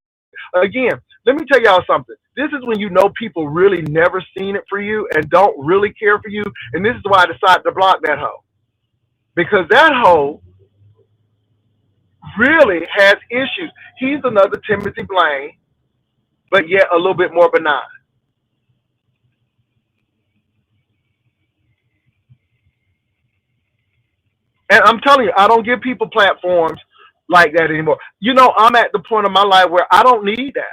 Again, let me tell y'all something. This is when you know people really never seen it for you and don't really care for you. And this is why I decided to block that hoe. Because that hoe really has issues. He's another Timothy Blaine, but yet a little bit more benign. And I'm telling you, I don't give people platforms like that anymore. You know, I'm at the point of my life where I don't need that.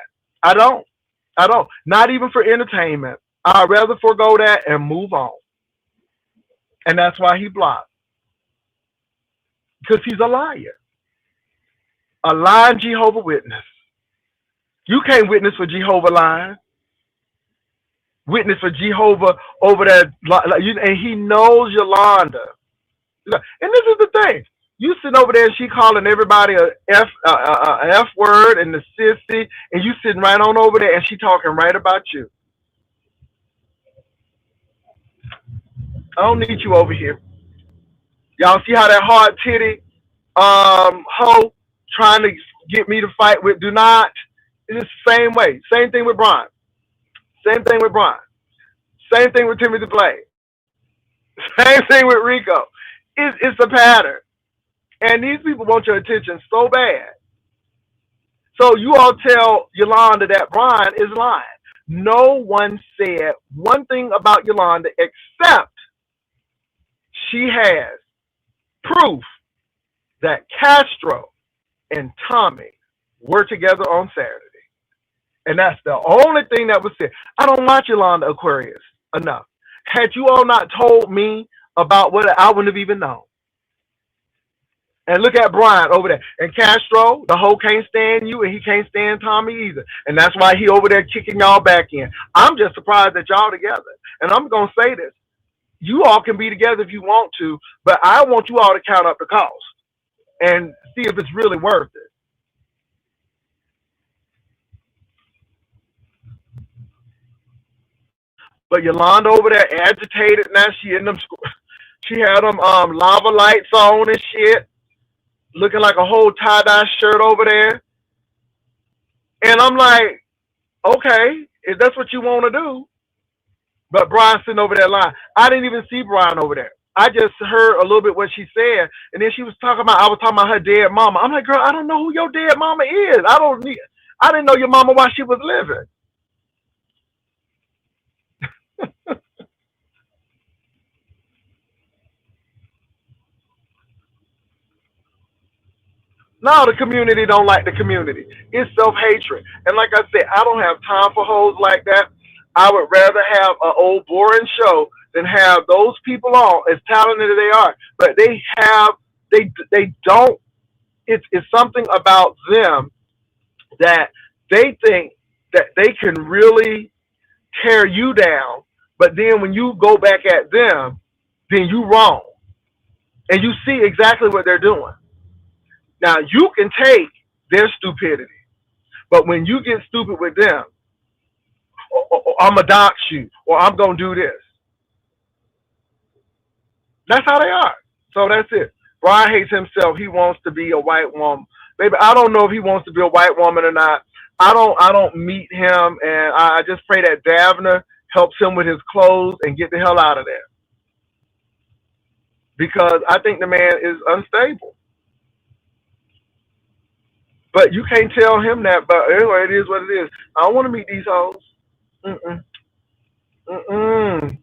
I don't. I don't. Not even for entertainment. I'd rather forego that and move on. And that's why he blocked. Because he's a liar. A lying Jehovah Witness. You can't witness for Jehovah lying. Witness for Jehovah over there. And he knows Yolanda. And this is the thing. You sitting over there and she calling everybody a F word and the sissy, and you sitting right on over there and she talking right about you. I don't need you over here. Y'all see how that hard titty hoe trying to get me to fight with do not? It's the same way. Same thing with Brian. Same thing with Brian. Same thing with Timothy Blake. Same thing with Rico. It's a pattern. And these people want your attention so bad. So you all tell Yolanda that Brian is lying. No one said one thing about Yolanda except she has proof that Castro and Tommy were together on Saturday. And that's the only thing that was said. I don't watch Yolanda Aquarius enough. Had you all not told me about what, I wouldn't have even known. And look at Brian over there. And Castro, the hoe can't stand you, and he can't stand Tommy either. And that's why he over there kicking y'all back in. I'm just surprised that y'all together. And I'm going to say this. You all can be together if you want to, but I want you all to count up the cost and see if it's really worth it. But Yolanda over there agitated now. She had them lava lights on and shit, looking like a whole tie-dye shirt over there. And I'm like, okay, if that's what you want to do. But Brian sitting over there lying. I didn't even see Brian over there. I just heard a little bit what she said, and then she was talking about. I was talking about her dead mama. I'm like, girl, I don't know who your dead mama is. I didn't know your mama while she was living. No, the community don't like the community. It's self-hatred. And like I said, I don't have time for hoes like that. I would rather have an old boring show than have those people on, as talented as they are. But they don't, it's something about them that they think that they can really tear you down. But then when you go back at them, then you wrong. And you see exactly what they're doing. Now you can take their stupidity, but when you get stupid with them, or I'm gonna dox you, or I'm gonna do this. That's how they are. So that's it. Brian hates himself. He wants to be a white woman. Baby, I don't know if he wants to be a white woman or not. I don't meet him, and I just pray that Davner helps him with his clothes and get the hell out of there. Because I think the man is unstable. But you can't tell him that. But anyway, it is what it is. I don't want to meet these hoes. Mm-mm. Mm-mm.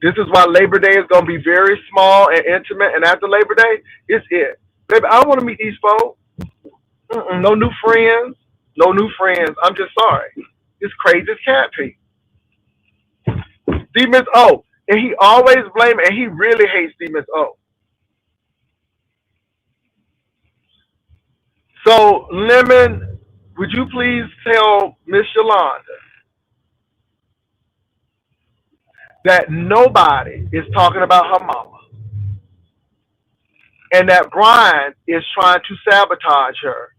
This is why Labor Day is gonna be very small and intimate, and after Labor Day, it's it. Baby, I want to meet these folks. Mm-mm. No new friends. No new friends. I'm just sorry. It's crazy as cat pee. D Miss O. And he always blame it, and he really hates D Miss O. So, Lemon, would you please tell Miss Yolanda that nobody is talking about her mama, and that Brian is trying to sabotage her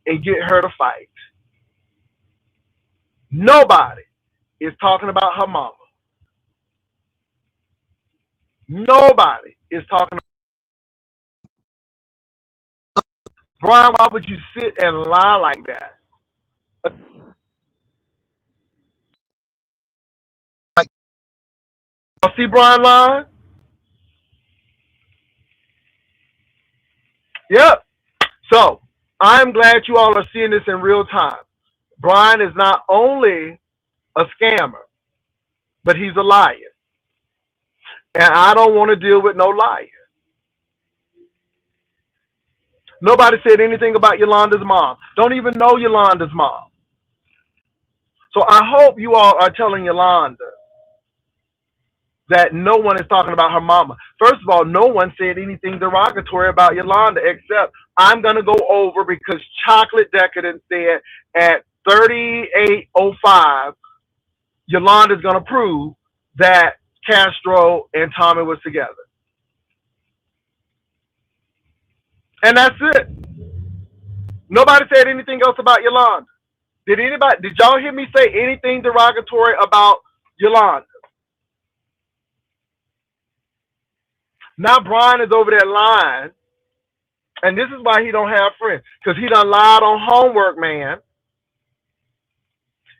and get her to fight? Nobody is talking about her mama. Nobody is talking. Brian, why would you sit and lie like that? You see Brian lying? Yep. So I'm glad you all are seeing this in real time. Brian is not only a scammer, but he's a liar. And I don't want to deal with no liar. Nobody said anything about Yolanda's mom. Don't even know Yolanda's mom. So I hope you all are telling Yolanda that no one is talking about her mama. First of all, no one said anything derogatory about Yolanda except I'm going to go over because Chocolate Decadent said at 38:05, Yolanda's going to prove that Castro and Tommy was together. And that's it. Nobody said anything else about Yolanda. Did y'all hear me say anything derogatory about Yolanda? Now Brian is over there lying, and this is why he don't have friends. Because he done lied on Homework Man.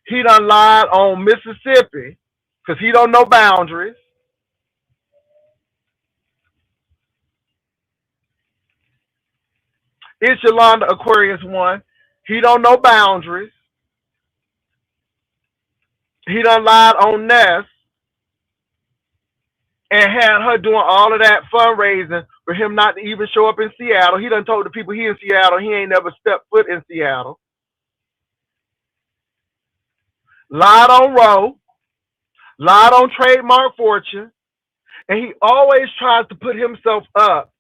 He done lied on Mississippi, because he don't know boundaries. It's Yolanda Aquarius 1. He don't know boundaries. He done lied on Ness and had her doing all of that fundraising for him not to even show up in Seattle. He done told the people he in Seattle, he ain't never stepped foot in Seattle. Lied on Roe, lied on Trademark Fortune, and he always tries to put himself up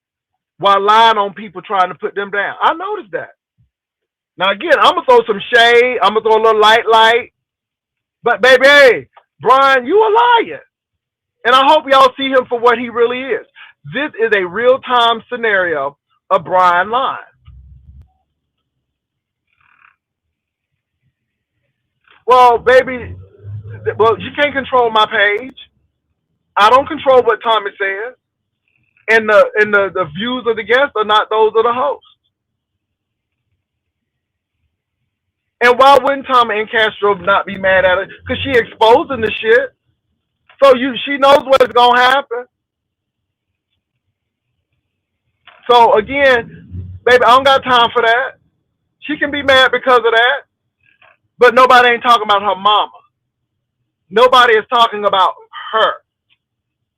while lying on people trying to put them down. I noticed that. Now again, I'm gonna throw some shade, I'm gonna throw a little light, but baby, hey, Brian, you a liar. And I hope y'all see him for what he really is. This is a real-time scenario of Brian lying. Well, baby, well, you can't control my page. I don't control what Tommy says. And the views of the guests are not those of the host. And why wouldn't Tommy and Castro not be mad at her? Because she exposing the shit. So she knows what's gonna happen. So again, baby, I don't got time for that. She can be mad because of that, but nobody ain't talking about her mama. Nobody is talking about her.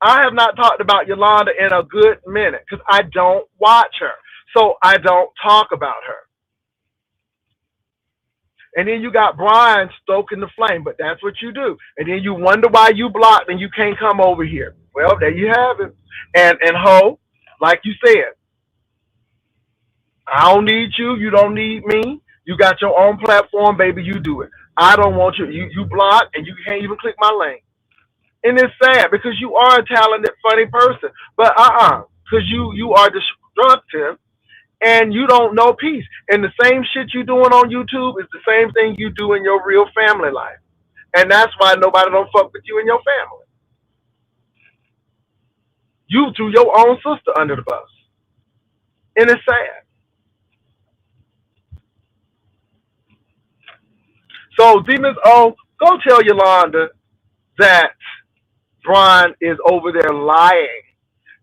I have not talked about Yolanda in a good minute because I don't watch her. So I don't talk about her. And then you got Brian stoking the flame, but that's what you do. And then you wonder why you blocked and you can't come over here. Well, there you have it. And Ho, like you said, I don't need you. You don't need me. You got your own platform, baby. You do it. I don't want you. You block and you can't even click my link. And it's sad because you are a talented, funny person. But because you are destructive and you don't know peace. And the same shit you doing on YouTube is the same thing you do in your real family life. And that's why nobody don't fuck with you and your family. You threw your own sister under the bus. And it's sad. So Demons O, go tell Yolanda that Brian is over there lying.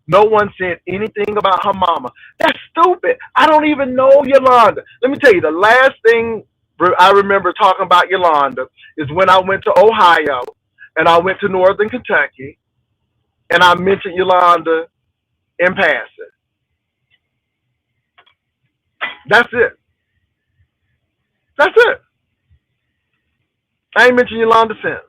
No one said anything about her mama. That's stupid. I don't even know Yolanda. Let me tell you, the last thing I remember talking about Yolanda is when I went to Ohio and I went to Northern Kentucky and I mentioned Yolanda in passing. That's it. That's it. I ain't mentioned Yolanda since.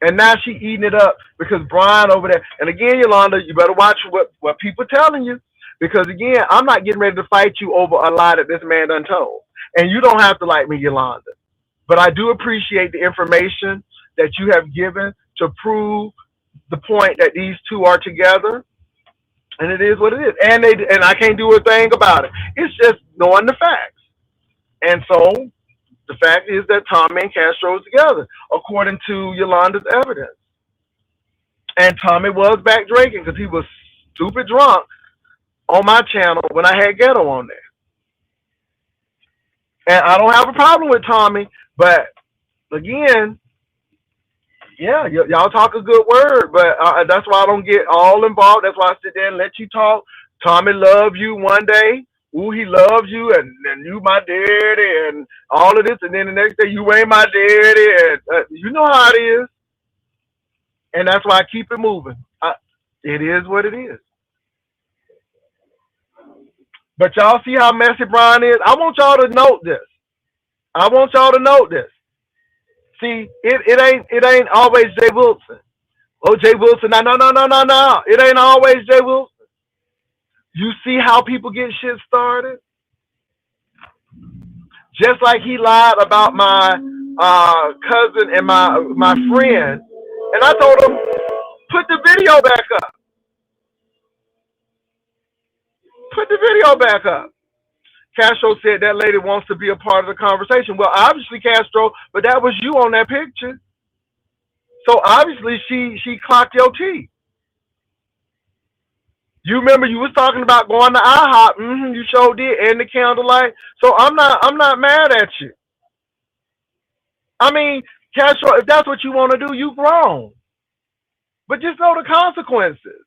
And now she eating it up because Brian over there. And again, Yolanda, you better watch what people telling you. Because again, I'm not getting ready to fight you over a lie that this man done told. And you don't have to like me, Yolanda. But I do appreciate the information that you have given to prove the point that these two are together. And it is what it is. And I can't do a thing about it. It's just knowing the facts. And so the fact is that Tommy and Castro was together, according to Yolanda's evidence. And Tommy was back drinking because he was stupid drunk on my channel when I had Ghetto on there. And I don't have a problem with Tommy, but again, yeah, y'all talk a good word, but that's why I don't get all involved. That's why I sit there and let you talk. Tommy love you one day. Ooh, he loves you, and you my daddy, and all of this, and then the next day you ain't my daddy, and you know how it is. And that's why I keep it moving. It is what it is. But y'all see how messy Brian is? I want y'all to note this. I want y'all to note this. See, it ain't always Jay Wilson. Oh, Jay Wilson, no. It ain't always Jay Wilson. You see how people get shit started? Just like he lied about my cousin and my friend. And I told him, put the video back up. Put the video back up. Castro said that lady wants to be a part of the conversation. Well, obviously, Castro, but that was you on that picture. So obviously she clocked your teeth. You remember you was talking about going to IHOP. Mm-hmm, you sure did, and the candlelight. So I'm not mad at you. I mean, Castro, if that's what you want to do, you grown. But just know the consequences.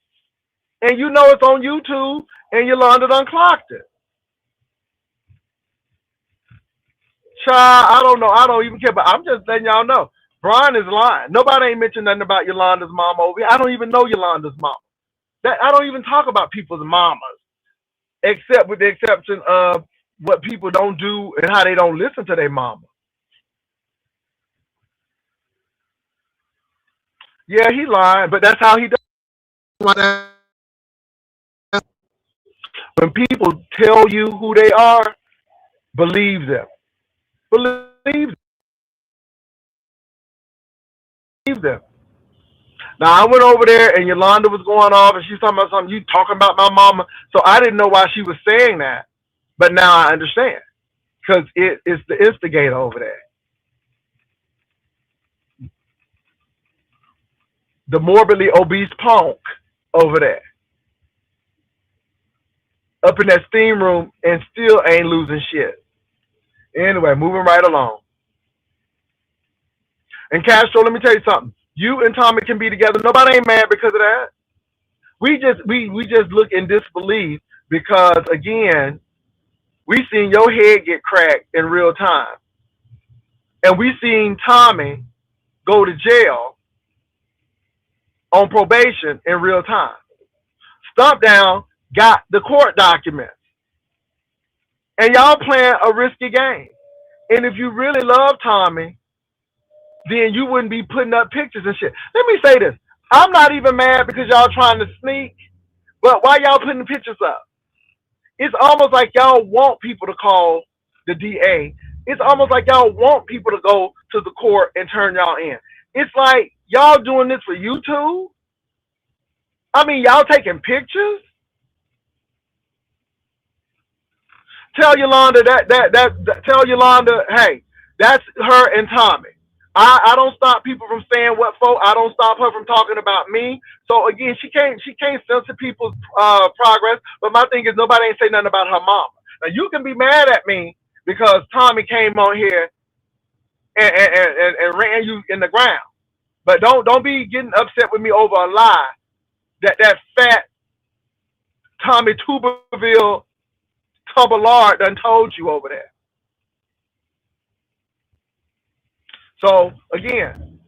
And you know it's on YouTube, and Yolanda done clocked it. Child, I don't know. I don't even care. But I'm just letting y'all know. Brian is lying. Nobody ain't mentioned nothing about Yolanda's mom over here. I don't even know Yolanda's mom. That I don't even talk about people's mamas, except with the exception of what people don't do and how they don't listen to their mama. Yeah, he lying, but that's how he does. When people tell you who they are, believe them. Believe them. Now I went over there and Yolanda was going off and she's talking about something. You talking about my mama? So I didn't know why she was saying that, but now I understand because it's the instigator over there, the morbidly obese punk over there, up in that steam room and still ain't losing shit. Anyway, moving right along. And Castro, let me tell you something. You and Tommy can be together. Nobody ain't mad because of that. We just look in disbelief because again, we seen your head get cracked in real time. And we seen Tommy go to jail on probation in real time. Stump Down got the court documents. And y'all playing a risky game. And if you really love Tommy, then you wouldn't be putting up pictures and shit. Let me say this. I'm not even mad because y'all trying to sneak, but why y'all putting the pictures up? It's almost like y'all want people to call the DA. It's almost like y'all want people to go to the court and turn y'all in. It's like y'all doing this for YouTube. I mean, y'all taking pictures. Tell Yolanda tell Yolanda, hey, that's her and Tommy. I don't stop people from saying what for. I don't stop her from talking about me. So again, she can't censor people's progress. But my thing is nobody ain't say nothing about her mama. Now you can be mad at me because Tommy came on here and ran you in the ground. But don't be getting upset with me over a lie that fat Tommy Tuberville Tubalard done told you over there. So again,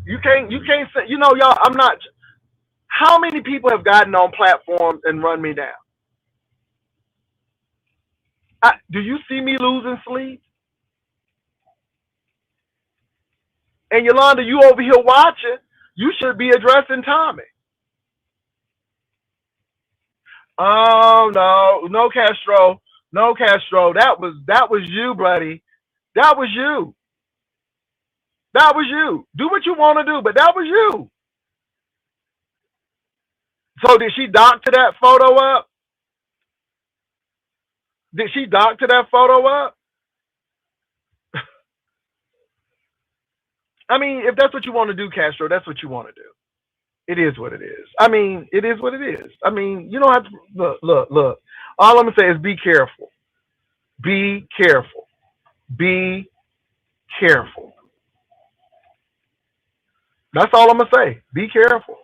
you can't say y'all. I'm not. How many people have gotten on platforms and run me down? Do you see me losing sleep? And Yolanda, you over here watching. You should be addressing Tommy. Oh no, no Castro, no Castro. That was you, buddy. That was you. That was you. Do what you want to do, but that was you. So did she doctor that photo up? Did she doctor that photo up? I mean, if that's what you want to do, Castro, that's what you want to do. It is what it is. I mean, it is what it is. I mean, you don't have to look. All I'm gonna say is be careful. Be careful. Be careful. That's all I'm gonna say. Be careful.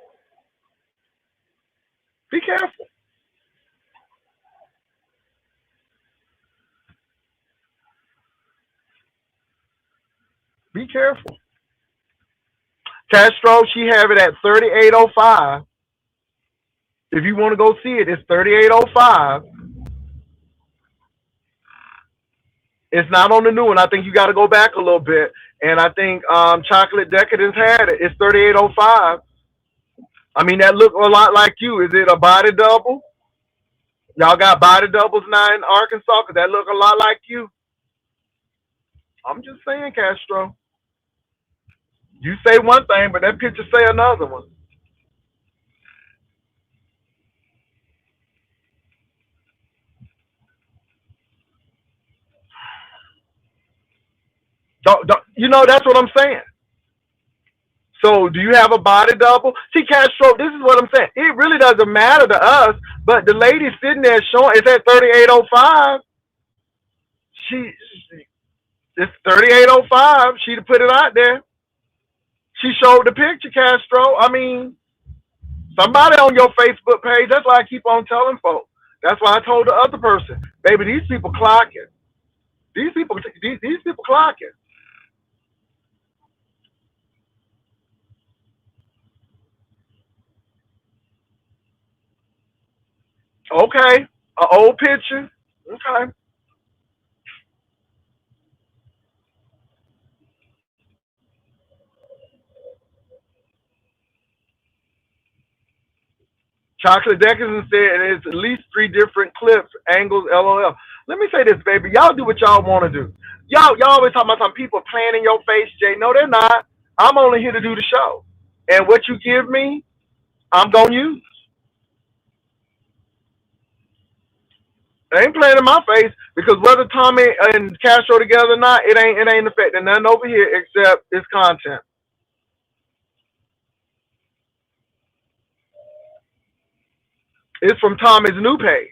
Be careful. Be careful. Castro, she have it at 3805. If you want to go see it, it's 3805. It's not on the new one. I think you got to go back a little bit. And I think Chocolate Decadence had it. It's 3805. I mean, that look a lot like you. Is it a body double? Y'all got body doubles now in Arkansas? Because that look a lot like you. I'm just saying, Castro. You say one thing, but that picture say another one. That's what I'm saying. So, do you have a body double? See, Castro, this is what I'm saying. It really doesn't matter to us, but the lady sitting there showing it's at 3805. She, it's 3805. She put it out there. She showed the picture, Castro. I mean, somebody on your Facebook page. That's why I keep on telling folks. That's why I told the other person, baby, these people clocking. These people clocking. Okay, an old picture. Okay. Chocolate Dickinson said it's at least three different clips, angles, LOL. Let me say this, baby. Y'all do what y'all want to do. Y'all always talking about some people playing in your face, Jay. No, they're not. I'm only here to do the show. And what you give me, I'm gonna use. They ain't playing in my face because whether Tommy and Castro together or not, it ain't affecting nothing over here except its content. It's from Tommy's new page.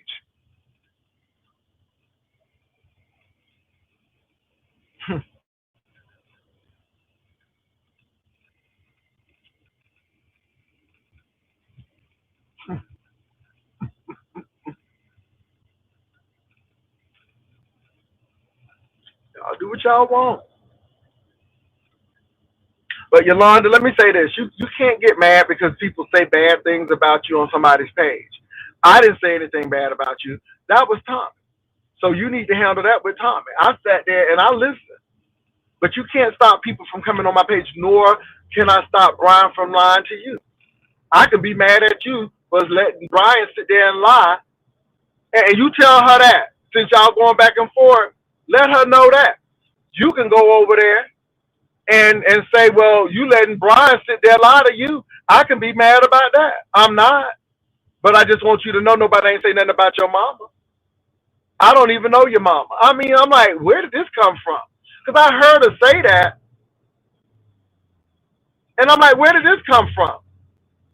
Y'all do what y'all want. But Yolanda, let me say this. You can't get mad because people say bad things about you on somebody's page. I didn't say anything bad about you. That was Tommy. So you need to handle that with Tommy. I sat there and I listened. But you can't stop people from coming on my page, nor can I stop Brian from lying to you. I can be mad at you for letting Brian sit there and lie. And you tell her that. Since y'all going back and forth, let her know that. You can go over there and say, well, you letting Brian sit there lie to you. I can be mad about that. I'm not. But I just want you to know nobody ain't say nothing about your mama. I don't even know your mama. I mean, I'm like, where did this come from? Because I heard her say that. And I'm like, where did this come from?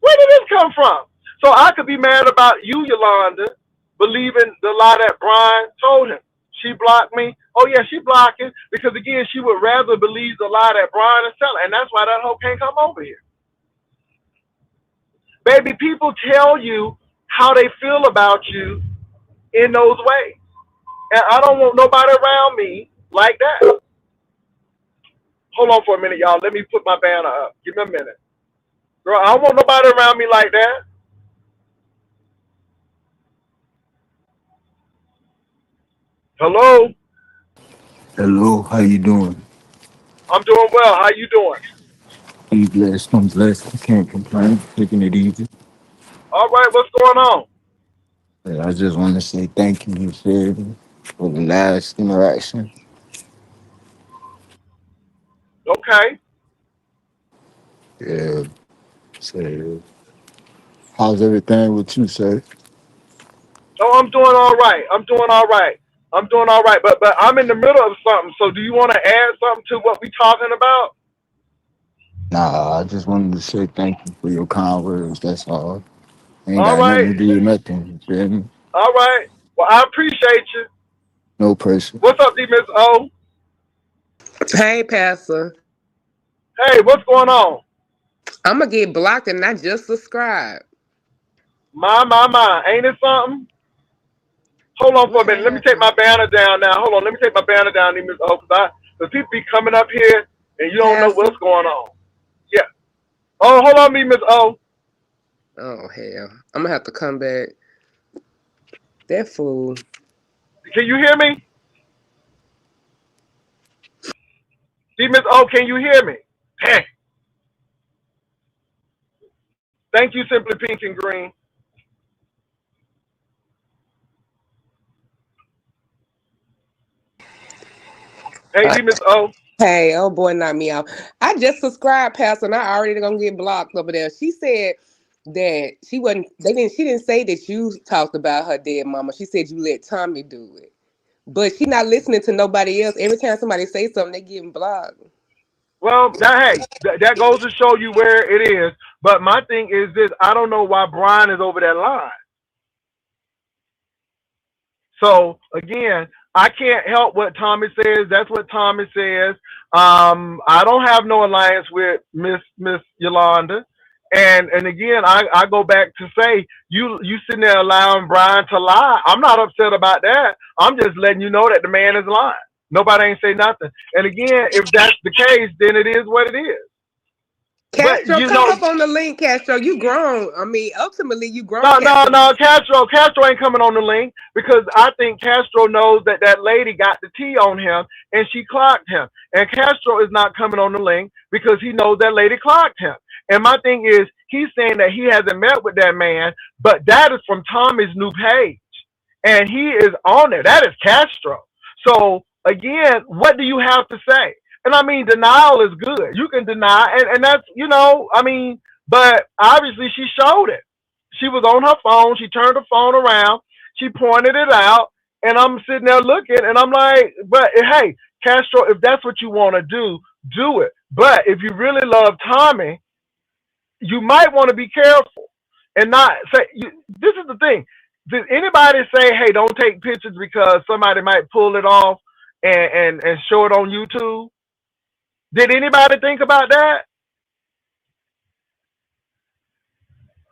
Where did this come from? So I could be mad about you, Yolanda, believing the lie that Brian told him. She blocked me. Oh, yeah, she blocking because, again, she would rather believe the lie that Brian is telling. And that's why that hoe can't come over here. Baby, people tell you how they feel about you in those ways. And I don't want nobody around me like that. Hold on for a minute, y'all. Let me put my banner up. Give me a minute. Girl, I don't want nobody around me like that. Hello? Hello, how you doing? I'm doing well. How you doing? I'm blessed. I'm blessed. I can't complain. Taking it easy. All right, what's going on? I just want to say thank you, you said, for the last interaction. Okay. Yeah. So, how's everything with you, sir? Oh, I'm doing all right. I'm doing all right. I'm doing all right. But I'm in the middle of something. So do you want to add something to what we talking about? Nah, I just wanted to say thank you for your kind words. That's all. Ain't All got right. nothing to do with nothing. You feel me? All right. Well, I appreciate you. No pressure. What's up, D Miss O? Hey, Pastor. Hey, what's going on? I'm gonna get blocked and not just subscribe. My. Ain't it something? Hold on for a What minute. had Let me take my happened? banner down now. Hold on. Let me take my banner down, D Miss O, because people be coming up here and you don't know Pastor? what's going on. Yeah. Oh, hold on, D Miss O. Oh hell. I'm gonna have to come back. That fool. Can you hear me? D Miss O, can you hear me? Hey. Thank you, Simply Pink and Green. Hey, D Miss O. Hey, oh boy, knock me out. I just subscribed, Pastor, and I already gonna get blocked over there. She said that she wasn't. She didn't say that you talked about her dead mama. She said you let Tommy do it, but she not listening to nobody else. Every time somebody say something, they getting blocked. Well, that goes to show you where it is. But my thing is this: I don't know why Brian is over that line. So again, I can't help what Tommy says. That's what Tommy says. I don't have no alliance with Miss Yolanda. And again, I go back to say you sitting there allowing Brian to lie. I'm not upset about that. I'm just letting you know that the man is lying. Nobody ain't say nothing. And again, if that's the case, then it is what it is. But Castro, you come know, up on the link, Castro. You grown. I mean, ultimately, you grown, no, no, Castro. no. Castro ain't coming on the link because I think Castro knows that that lady got the T on him and she clocked him. And Castro is not coming on the link because he knows that lady clocked him. And my thing is, he's saying that he hasn't met with that man, but that is from Tommy's new page, and he is on there. That is Castro. So again, what do you have to say? And I mean, denial is good. You can deny, and that's I mean, but obviously she showed it. She was on her phone. She turned the phone around. She pointed it out, and I'm sitting there looking, and I'm like, but hey, Castro, if that's what you want to do it. But if you really love Tommy, you might want to be careful and not say. This is the thing. Did anybody say, "Hey, don't take pictures because somebody might pull it off and show it on YouTube"? Did anybody think about that?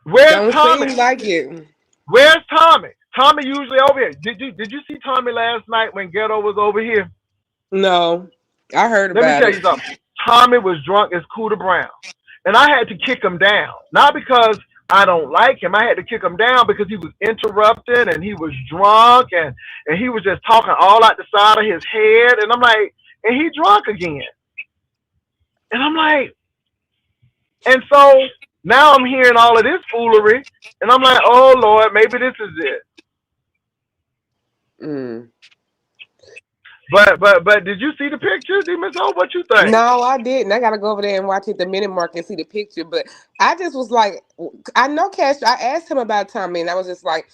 Where's Don't Tommy? seem like it. Where's Tommy? Tommy usually over here. Did you see Tommy last night when Ghetto was over here? No, I heard Let me about tell it. you something. Tommy was drunk as Cooter Brown, and I had to kick him down. Not because I don't like him. I had to kick him down because he was interrupting and he was drunk and he was just talking all out the side of his head. And I'm like, and he drunk again. And I'm like, and so now I'm hearing all of this foolery, and I'm like, oh Lord, maybe this is it. Mm. But did you see the picture, D Miss O? What you think? No, I didn't. I gotta go over there and watch it the minute mark and see the picture. But I just was like, I know Castro. I asked him about Tommy, and I was just like,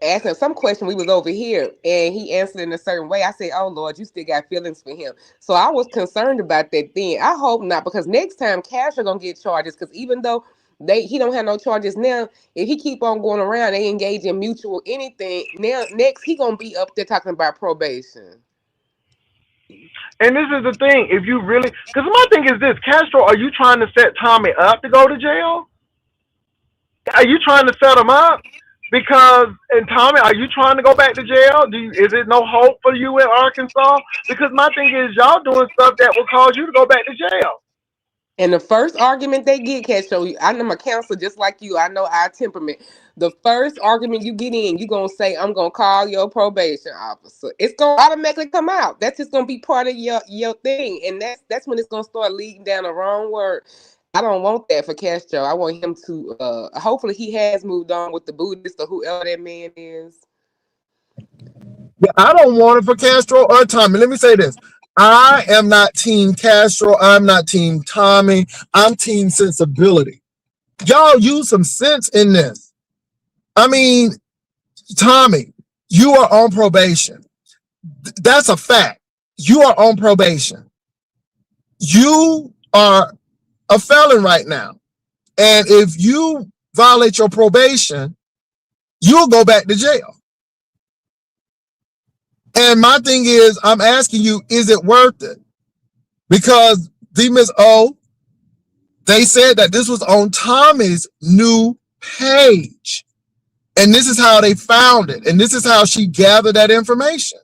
asking him some question. We was over here, and he answered in a certain way. I said, "Oh Lord, you still got feelings for him." So I was concerned about that then. I hope not, because next time Cash are gonna get charges. Because even though he don't have no charges now, if he keep on going around, they engage in mutual anything. Now next he gonna be up there talking about probation. And this is the thing. If you really, because my thing is this, Castro, are you trying to set Tommy up to go to jail? Are you trying to set him up? Because, and Tommy, are you trying to go back to jail? Is it no hope for you in Arkansas? Because my thing is, y'all doing stuff that will cause you to go back to jail. And the first argument they get, Cat Show, I'm a counselor just like you. I know our temperament. The first argument you get in, you gonna say, "I'm gonna call your probation officer." It's gonna automatically come out. That's just gonna be part of your thing, and that's when it's gonna start leading down the wrong word. I don't want that for Castro. I want him to. Hopefully, he has moved on with the Buddhist or whoever that man is. Yeah, I don't want it for Castro or Tommy. Let me say this. I am not team Castro. I'm not team Tommy. I'm team sensibility. Y'all use some sense in this. I mean, Tommy, you are on probation. That's a fact. You are on probation. You are a felon right now. And if you violate your probation, you'll go back to jail. And my thing is, I'm asking you, is it worth it? Because D Miss O, they said that this was on Tommy's new page. And this is how they found it. And this is how she gathered that information.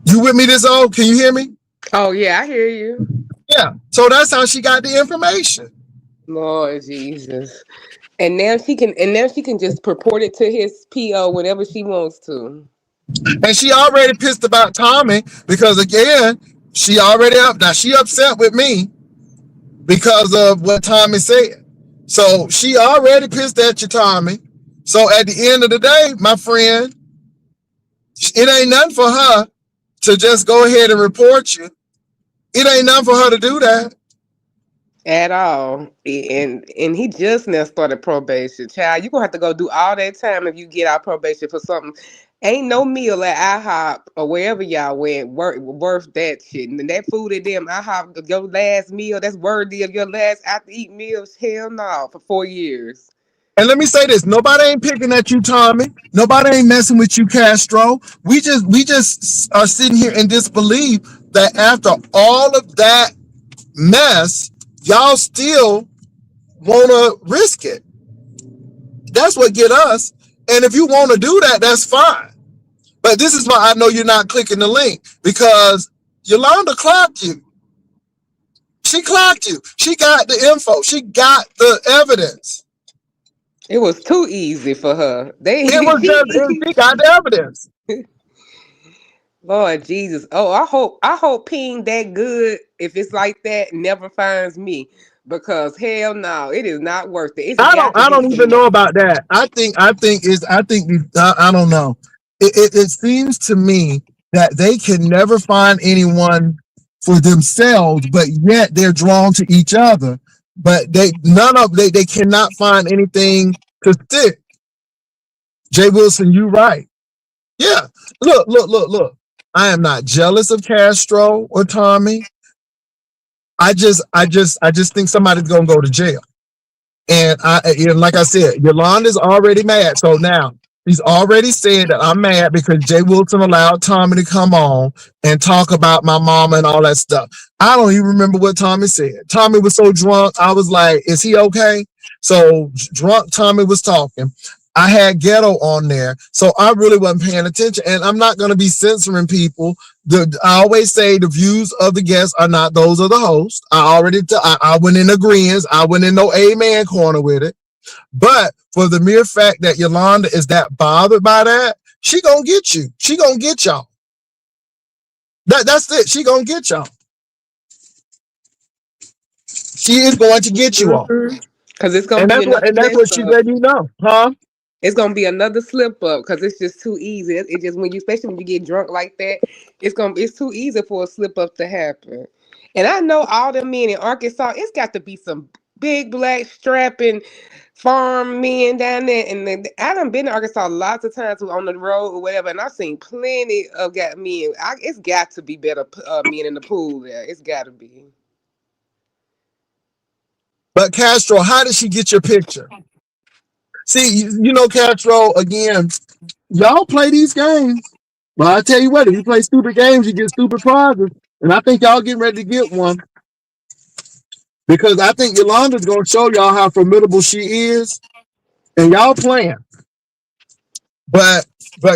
You with me this O? Can you hear me? Oh yeah, I hear you. Yeah. So that's how she got the information. Lord Jesus. And now she can just purport it to his PO whenever she wants to. And she already pissed about Tommy because again, she already up now. She upset with me because of what Tommy said. So she already pissed at you, Tommy. So at the end of the day, my friend, it ain't nothing for her to just go ahead and report you. It ain't nothing for her to do that. At all. And he just now started probation. Child, you gonna have to go do all that time if you get out probation for something. Ain't no meal at IHOP or wherever y'all went worth that shit. And that food at them IHOP, your last meal, that's worthy of your last after eat meals. Hell no, for 4 years. And let me say this: nobody ain't picking at you, Tommy. Nobody ain't messing with you, Castro. We just are sitting here in disbelief that after all of that mess, y'all still wanna risk it. That's what get us. And if you want to do that, that's fine. But this is why I know you're not clicking the link, because Yolanda clocked you. She clocked you. She got the info. She got the evidence. It was too easy for her. It was she got the evidence. Lord Jesus. Oh, I hope Ping that good, if it's like that, never finds me. Because hell no, it is not worth it. It's got to I be don't some even know about that. I don't know. It seems to me that they can never find anyone for themselves, but yet they're drawn to each other. But they cannot find anything to stick. Jay Wilson, you right. Yeah. Look. I am not jealous of Castro or Tommy. I just think somebody's gonna go to jail. And like I said, Yolanda's already mad. So now he's already said that I'm mad because Jay Wilson allowed Tommy to come on and talk about my mama and all that stuff. I don't even remember what Tommy said. Tommy was so drunk, I was like, is he okay? So drunk Tommy was talking. I had ghetto on there, so I really wasn't paying attention. And I'm not going to be censoring people. I always say the views of the guests are not those of the host. I went in agreement. I went in no amen corner with it. But for the mere fact that Yolanda is that bothered by that, she gonna get you. She gonna get y'all. That's it. She gonna get y'all. She is going to get you all. because it's gonna And be another that's mess what she up. letting you know, huh? It's gonna be another slip up because it's just too easy. It just when you, especially when you get drunk like that, it's too easy for a slip up to happen. And I know all the men in Arkansas. It's got to be some big black strapping farm men down there. And I done been to Arkansas lots of times on the road or whatever, and I've seen plenty of got men. It's got to be better men in the pool there. It's got to be. But Castro, how did she get your picture? See, you know, Castro, again, y'all play these games. But I tell you what, if you play stupid games, you get stupid prizes. And I think y'all getting ready to get one. Because I think Yolanda's gonna show y'all how formidable she is. And y'all playing. But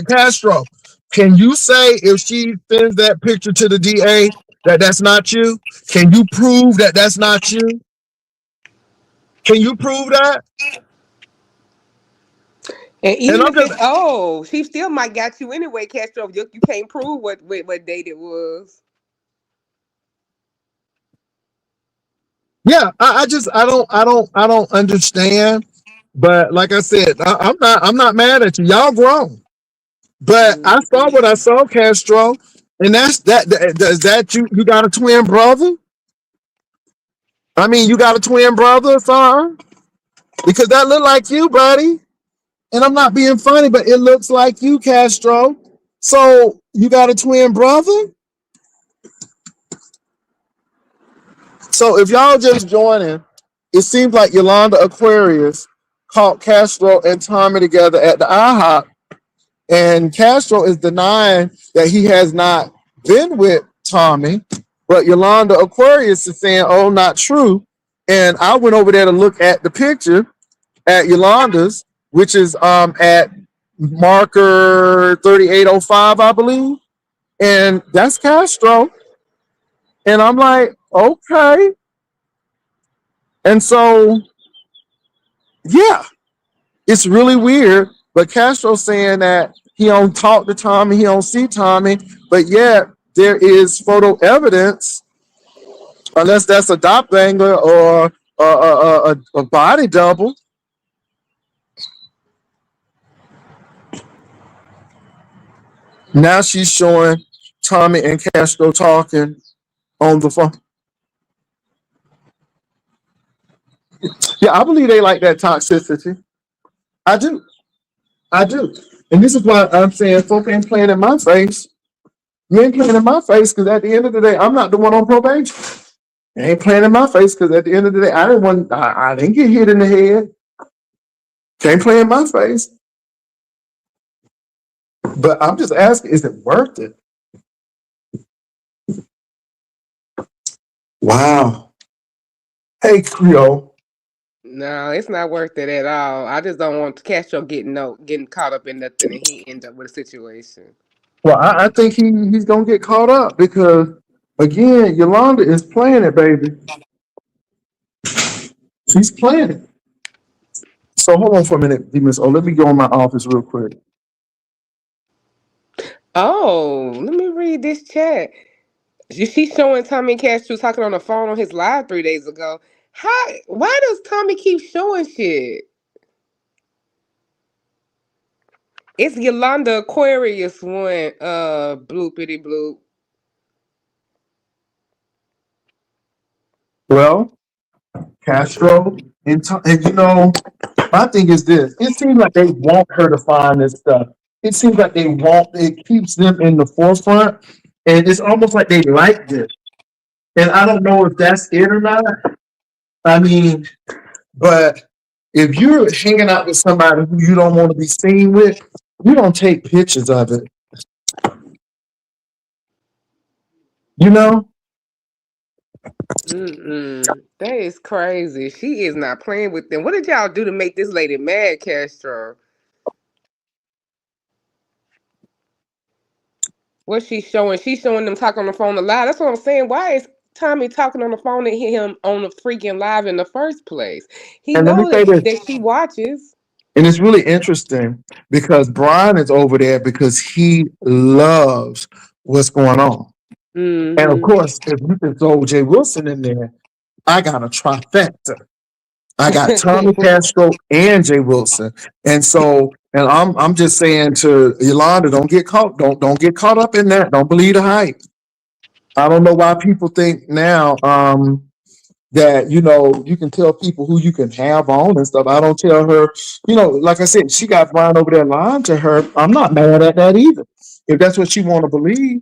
Castro, can you say if she sends that picture to the DA that that's not you? Can you prove that that's not you? Can you prove that? And And even I'm if just it's she still might got you anyway, Castro. You can't prove what date it was. yeah, I don't understand. But like I said, I'm not mad at you. Y'all grown. But I saw what I saw, Castro, and is that you got a twin brother? I mean, you got a twin brother, son? Because that look like you, buddy. And I'm not being funny, but it looks like you, Castro. So you got a twin brother? So if y'all just joining, it seems like Yolanda Aquarius caught Castro and Tommy together at the IHOP, and Castro is denying that he has not been with Tommy, but Yolanda Aquarius is saying, "Oh, not true." And I went over there to look at the picture at Yolanda's, which is at marker 3805, I believe, and that's Castro. And I'm like, okay. And so, yeah, it's really weird. But Castro saying that he don't talk to Tommy, he don't see Tommy, but yet there is photo evidence, unless that's a doppelganger or a body double. Now she's showing Tommy and Castro talking on the phone. Yeah, I believe they like that toxicity. I do. I do. And this is why I'm saying folk ain't playing in my face. You ain't playing in my face because at the end of the day, I'm not the one on probation. You ain't playing in my face because at the end of the day, I didn't get hit in the head. Can't play in my face. But I'm just asking, is it worth it? Wow. Hey, Creole. No, it's not worth it at all. I just don't want Castro getting caught up in nothing and he end up with a situation. Well, I think he's gonna get caught up because again, Yolanda is playing it, baby. She's playing it. So hold on for a minute, Miss O. Let me go in my office real quick. Oh, let me read this chat. She's showing Tommy Castro talking on the phone on his live 3 days ago. How? Why does Tommy keep showing shit? It's Yolanda Aquarius one. Bloopity bloop. Well, Castro and my thing is this. It seems like they want her to find this stuff. It seems like it keeps them in the forefront. And it's almost like they like this. And I don't know if that's it or not. I mean, but if you're hanging out with somebody who you don't want to be seen with, you don't take pictures of it. You know? That is crazy. She is not playing with them. What did y'all do to make this lady mad, Castro? What she's showing? She's showing them talking on the phone a lot. That's what I'm saying. Why is Tommy talking on the phone and hit him on the freaking live in the first place? He And let me knows say this. that she watches. And it's really interesting because Brian is over there because he loves what's going on. And of Mm-hmm. course, if you can throw Jay Wilson in there, I got a trifecta. I got Tommy Castro and Jay Wilson. And I'm just saying to Yolanda, don't get caught up in that. Don't believe the hype. I don't know why people think now that you can tell people who you can have on and stuff. I don't tell her, like I said, she got Brian over there lying to her. I'm not mad at that either. If that's what she want to believe,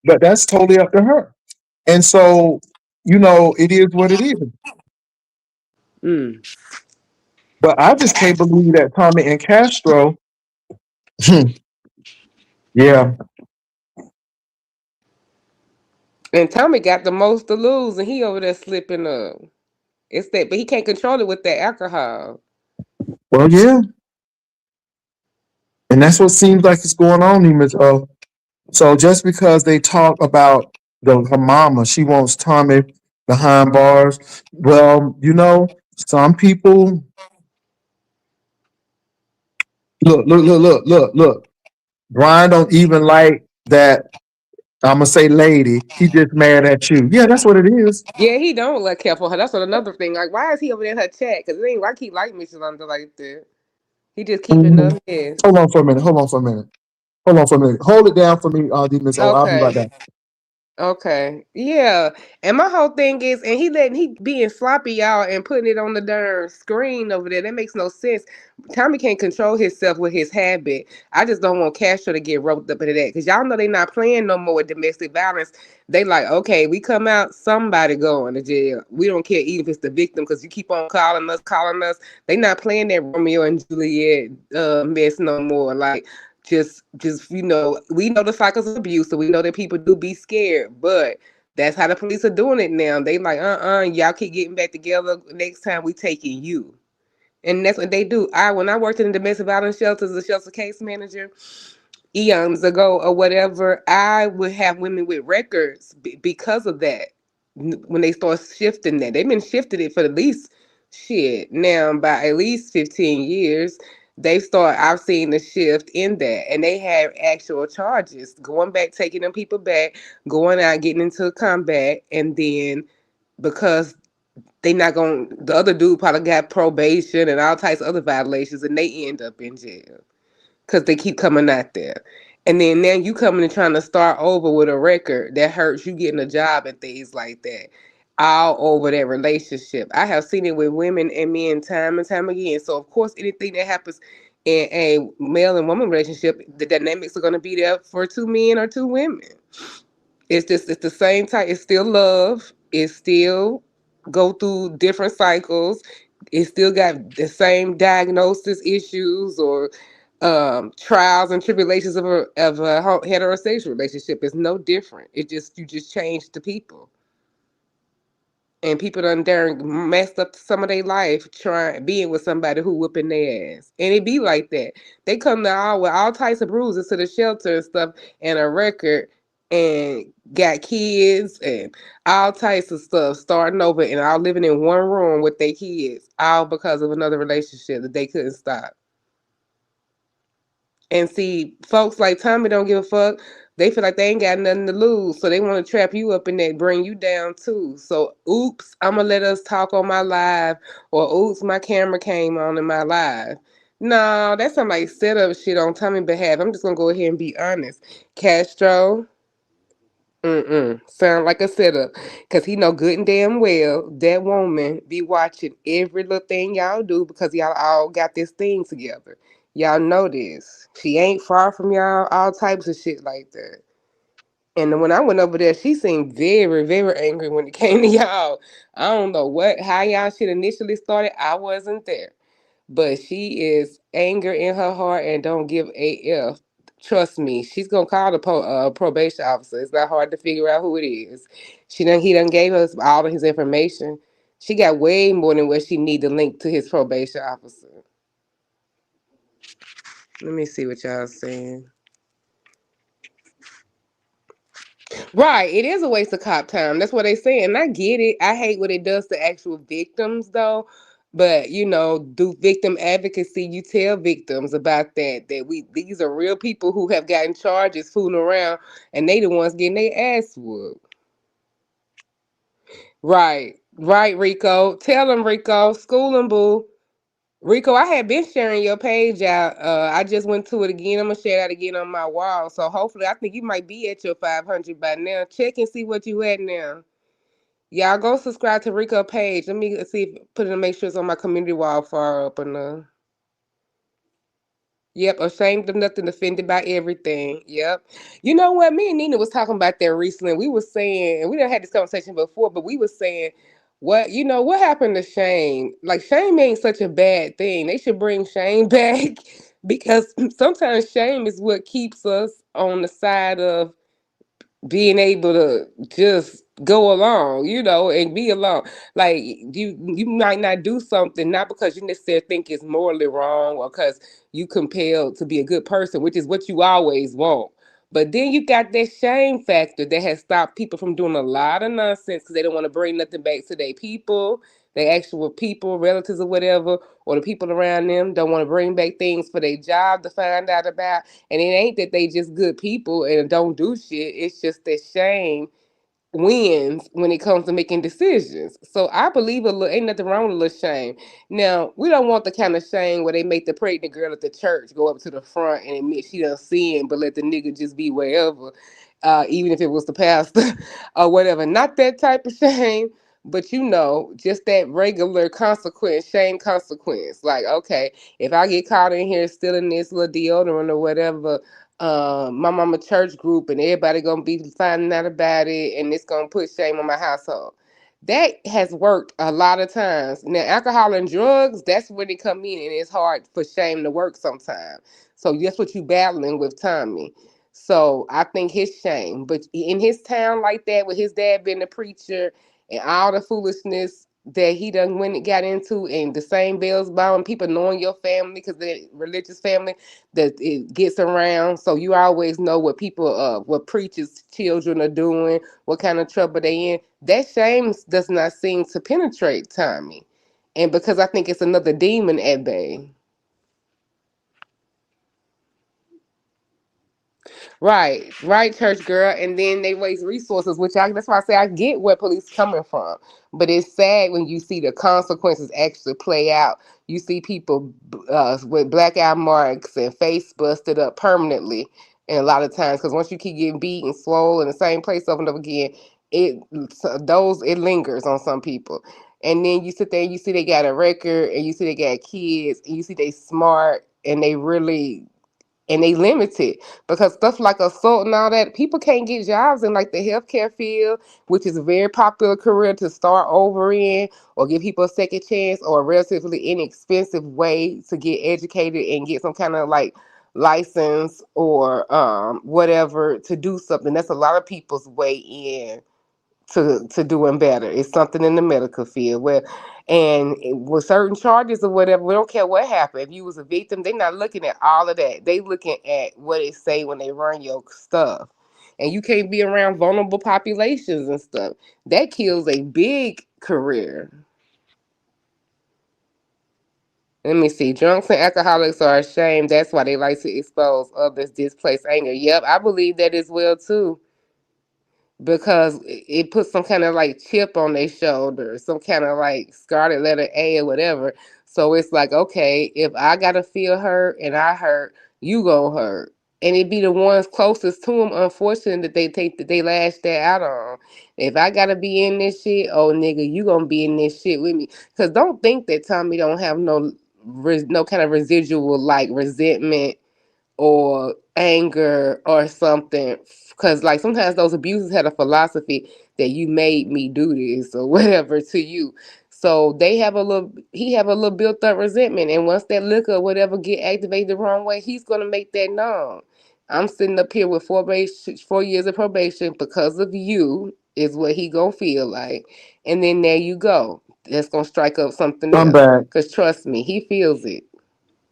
but that's totally up to her. And so, it is what it is. Mm. But I just can't believe that Tommy and Castro, yeah. And Tommy got the most to lose, and he over there slipping up. It's that, but he can't control it with that alcohol. Well, yeah. And that's what seems like it's going on, Miss O. So just because they talk about her mama, she wants Tommy behind bars. Well, some people look. Brian don't even like that. I'm gonna say, lady. He just mad at you. Yeah, that's what it is. Yeah, he don't look care for her. That's what another thing. Like, why is he over there in her chat? Because it ain't why keep like Miss Yolanda like that. He just keeping Mhm. up his. Hold on for a minute. Hold on for a minute. Hold on for a minute. Hold it down for me, Miss O. I'll be right Okay. back. Okay. Yeah. And my whole thing is, and he being sloppy, y'all, and putting it on the darn screen over there. That makes no sense. Tommy can't control himself with his habit. I just don't want Castro to get roped up into that. Because y'all know they not playing no more with domestic violence. They like, okay, we come out, somebody going to jail. We don't care even if it's the victim, because you keep on calling us. They not playing that Romeo and Juliet mess no more. Like, just we know the cycles of abuse, so we know that people do be scared, but that's how the police are doing it now. They like, y'all keep getting back together, next time we taking you. And that's what they do. When I worked in the domestic violence shelters, as a shelter case manager eons ago or whatever, I would have women with records because of that. When they start shifting that, they've been shifting it for at least shit now by at least 15 years. I've seen the shift in that, and they have actual charges going back, taking them people back, going out, getting into combat, and then because they not going, the other dude probably got probation and all types of other violations, and they end up in jail because they keep coming out there. And then now you coming and trying to start over with a record that hurts you getting a job and things like that. All over that relationship. I have seen it with women and men time and time again. So of course anything that happens in a male and woman relationship, the dynamics are gonna be there for two men or two women. It's the same type. It's still love. It's still go through different cycles. It still got the same diagnosis issues or trials and tribulations of a heterosexual relationship. It's no different. You just change the people. And people done darn messed up some of their life trying being with somebody who whooping their ass. And it be like that. They come to all with all types of bruises to the shelter and stuff and a record and got kids and all types of stuff starting over and all living in one room with their kids, all because of another relationship that they couldn't stop. And see, folks like Tommy don't give a fuck. They feel like they ain't got nothing to lose, so they want to trap you up in that, bring you down too. So, oops, I'm gonna let us talk on my live, or oops, my camera came on in my live. No, that's some like set up shit on Tommy's behalf. I'm just gonna go ahead and be honest. Castro, sound like a setup, cause he know good and damn well that woman be watching every little thing y'all do because y'all all got this thing together. Y'all know this. She ain't far from y'all. All types of shit like that. And when I went over there, she seemed very, very angry when it came to y'all. I don't know how y'all shit initially started. I wasn't there, but she is anger in her heart and don't give a f. Trust me, she's gonna call the probation officer. It's not hard to figure out who it is. He done gave us all of his information. She got way more than what she need to link to his probation officer. Let me see what y'all saying. Right, it is a waste of cop time. That's what they say, and I get it. I hate what it does to actual victims, though. But do victim advocacy. You tell victims about that. That these are real people who have gotten charges fooling around, and they the ones getting their ass whooped. Right, right, Rico. Tell them, Rico. School them, boo. Rico, I had been sharing your page out. I just went to it again. I'm gonna share that again on my wall. So hopefully, I think you might be at your 500 by now. Check and see what you at now. Y'all go subscribe to Rico page. Let me see if put it and make sure it's on my community wall far up and Yep, ashamed of nothing, offended by everything. Yep. You know what? Me and Nina was talking about that recently. We was saying, and we done had this conversation before, but we was saying, what happened to shame? Like shame ain't such a bad thing. They should bring shame back because sometimes shame is what keeps us on the side of being able to just go along, and be alone. Like you might not do something not because you necessarily think it's morally wrong or because you compelled to be a good person, which is what you always want. But then you got that shame factor that has stopped people from doing a lot of nonsense because they don't want to bring nothing back to their people, their actual people, relatives or whatever, or the people around them don't want to bring back things for their job to find out about. And it ain't that they just good people and don't do shit. It's just that shame wins when it comes to making decisions. So I believe ain't nothing wrong with a little shame. Now we don't want the kind of shame where they make the pregnant girl at the church go up to the front and admit she done sinned, but let the nigga just be wherever, even if it was the pastor or whatever. Not that type of shame. But just that regular consequence, shame consequence. Like, okay, if I get caught in here stealing this little deodorant or whatever, my mama church group and everybody gonna be finding out about it and it's gonna put shame on my household. That has worked a lot of times. Now alcohol and drugs, that's when it come in and it's hard for shame to work sometimes. So that's what you battling with Tommy. So I think his shame. But in his town like that with his dad being a preacher and all the foolishness that he done when it got into and the same bells bound people knowing your family because they're religious family that it gets around, so you always know what people, what preachers' children are doing, what kind of trouble they in. That shame does not seem to penetrate Tommy, and because I think it's another demon at bay. Right, right, church girl, and then they waste resources, that's why I say I get where police coming from, but it's sad when you see the consequences actually play out. You see people with black eye marks and face busted up permanently, and a lot of times because once you keep getting beat and swole in the same place over and over again, it it lingers on some people. And then you sit there and you see they got a record, and you see they got kids, and you see they smart, and they limited because stuff like assault and all that, people can't get jobs in like the healthcare field, which is a very popular career to start over in or give people a second chance or a relatively inexpensive way to get educated and get some kind of like license or whatever to do something. That's a lot of people's way in to doing better. It's something in the medical field where, and with certain charges or whatever, we don't care what happened. If you was a victim, they're not looking at all of that. They looking at what it say when they run your stuff. And you can't be around vulnerable populations and stuff. That kills a big career. Let me see. Drunks and alcoholics are ashamed. That's why they like to expose others' displaced anger. Yep, I believe that as well too, because it puts some kind of like chip on their shoulder, some kind of like scarlet letter A or whatever. So it's like, okay, if I gotta feel hurt and I hurt, you go hurt. And it be the ones closest to them, unfortunately, that they take that they lash that out on. If I gotta be in this shit, oh nigga, you gonna be in this shit with me. Cause don't think that Tommy don't have no kind of residual like resentment or anger or something, because like sometimes those abusers had a philosophy that you made me do this or whatever to you, so he have a little built up resentment, and once that liquor or whatever get activated the wrong way, he's gonna make that known. I'm sitting up here with 4 years of probation because of you is what he gonna feel like, and then there you go, that's gonna strike up something I'm else, back. because trust me, he feels it.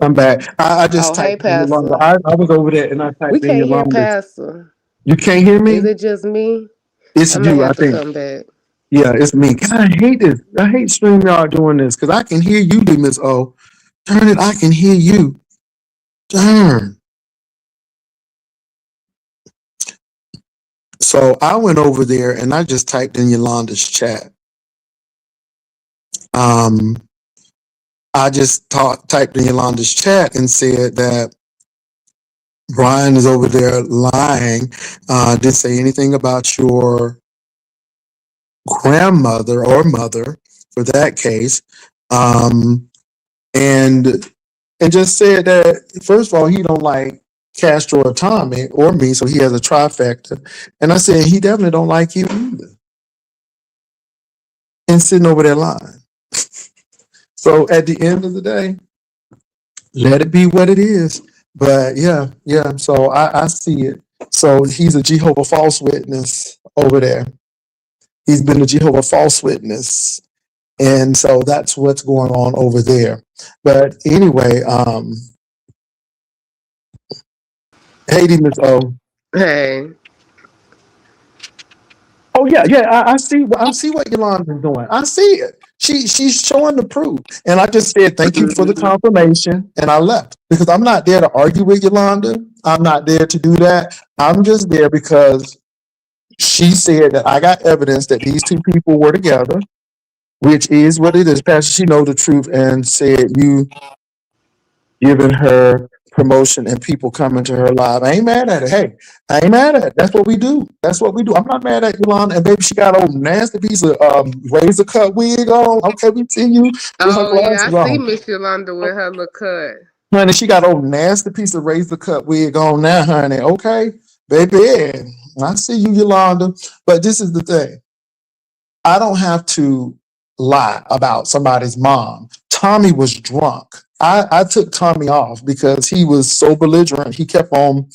I'm back. I just Oh, hey typed in Yolanda. pastor. I was over there and I We typed in can't hear Yolanda. Pastor. You can't hear Is me? it just me? It's I may you, I have to think. come back. Yeah, it's me. God, I hate this. I hate StreamYard doing this because I can hear you, Miss O. Turn it, I can hear you. Darn. So I went over there and I just typed in Yolanda's chat. Um, I just typed in Yolanda's chat and said that Brian is over there lying. Didn't say anything about your grandmother or mother for that case. Um, and and just said that first of all he don't like Castro or Tommy or me, so he has a trifecta. And I said he definitely don't like you either. And sitting over there lying. So at the end of the day, let it be what it is. But yeah, yeah. So I see it. So he's a Jehovah false witness over there. He's been a Jehovah false witness. And so that's what's going on over there. But anyway, Haiti Miss O. Hey. Oh yeah, yeah. I see what Yolanda's doing. I see it. She's showing the proof. And I just said thank you for the Mhm. confirmation. And I left. Because I'm not there to argue with Yolanda. I'm not there to do that. I'm just there because she said that I got evidence that these two people were together, which is what it is. Pastor, she know the truth and said you giving her promotion and people coming to her live. I ain't mad at it. Hey, I ain't mad at it. That's what we do. That's what we do. I'm not mad at Yolanda. And baby, she got old nasty piece of razor cut wig on. Okay, we see you with her Oh yeah, I glasses see on. Miss Yolanda with her little cut. Honey, she got old nasty piece of razor cut wig on now, honey. Okay, baby. I see you, Yolanda. But this is the thing. I don't have to lie about somebody's mom. Tommy was drunk. I took Tommy off because he was so belligerent. He kept on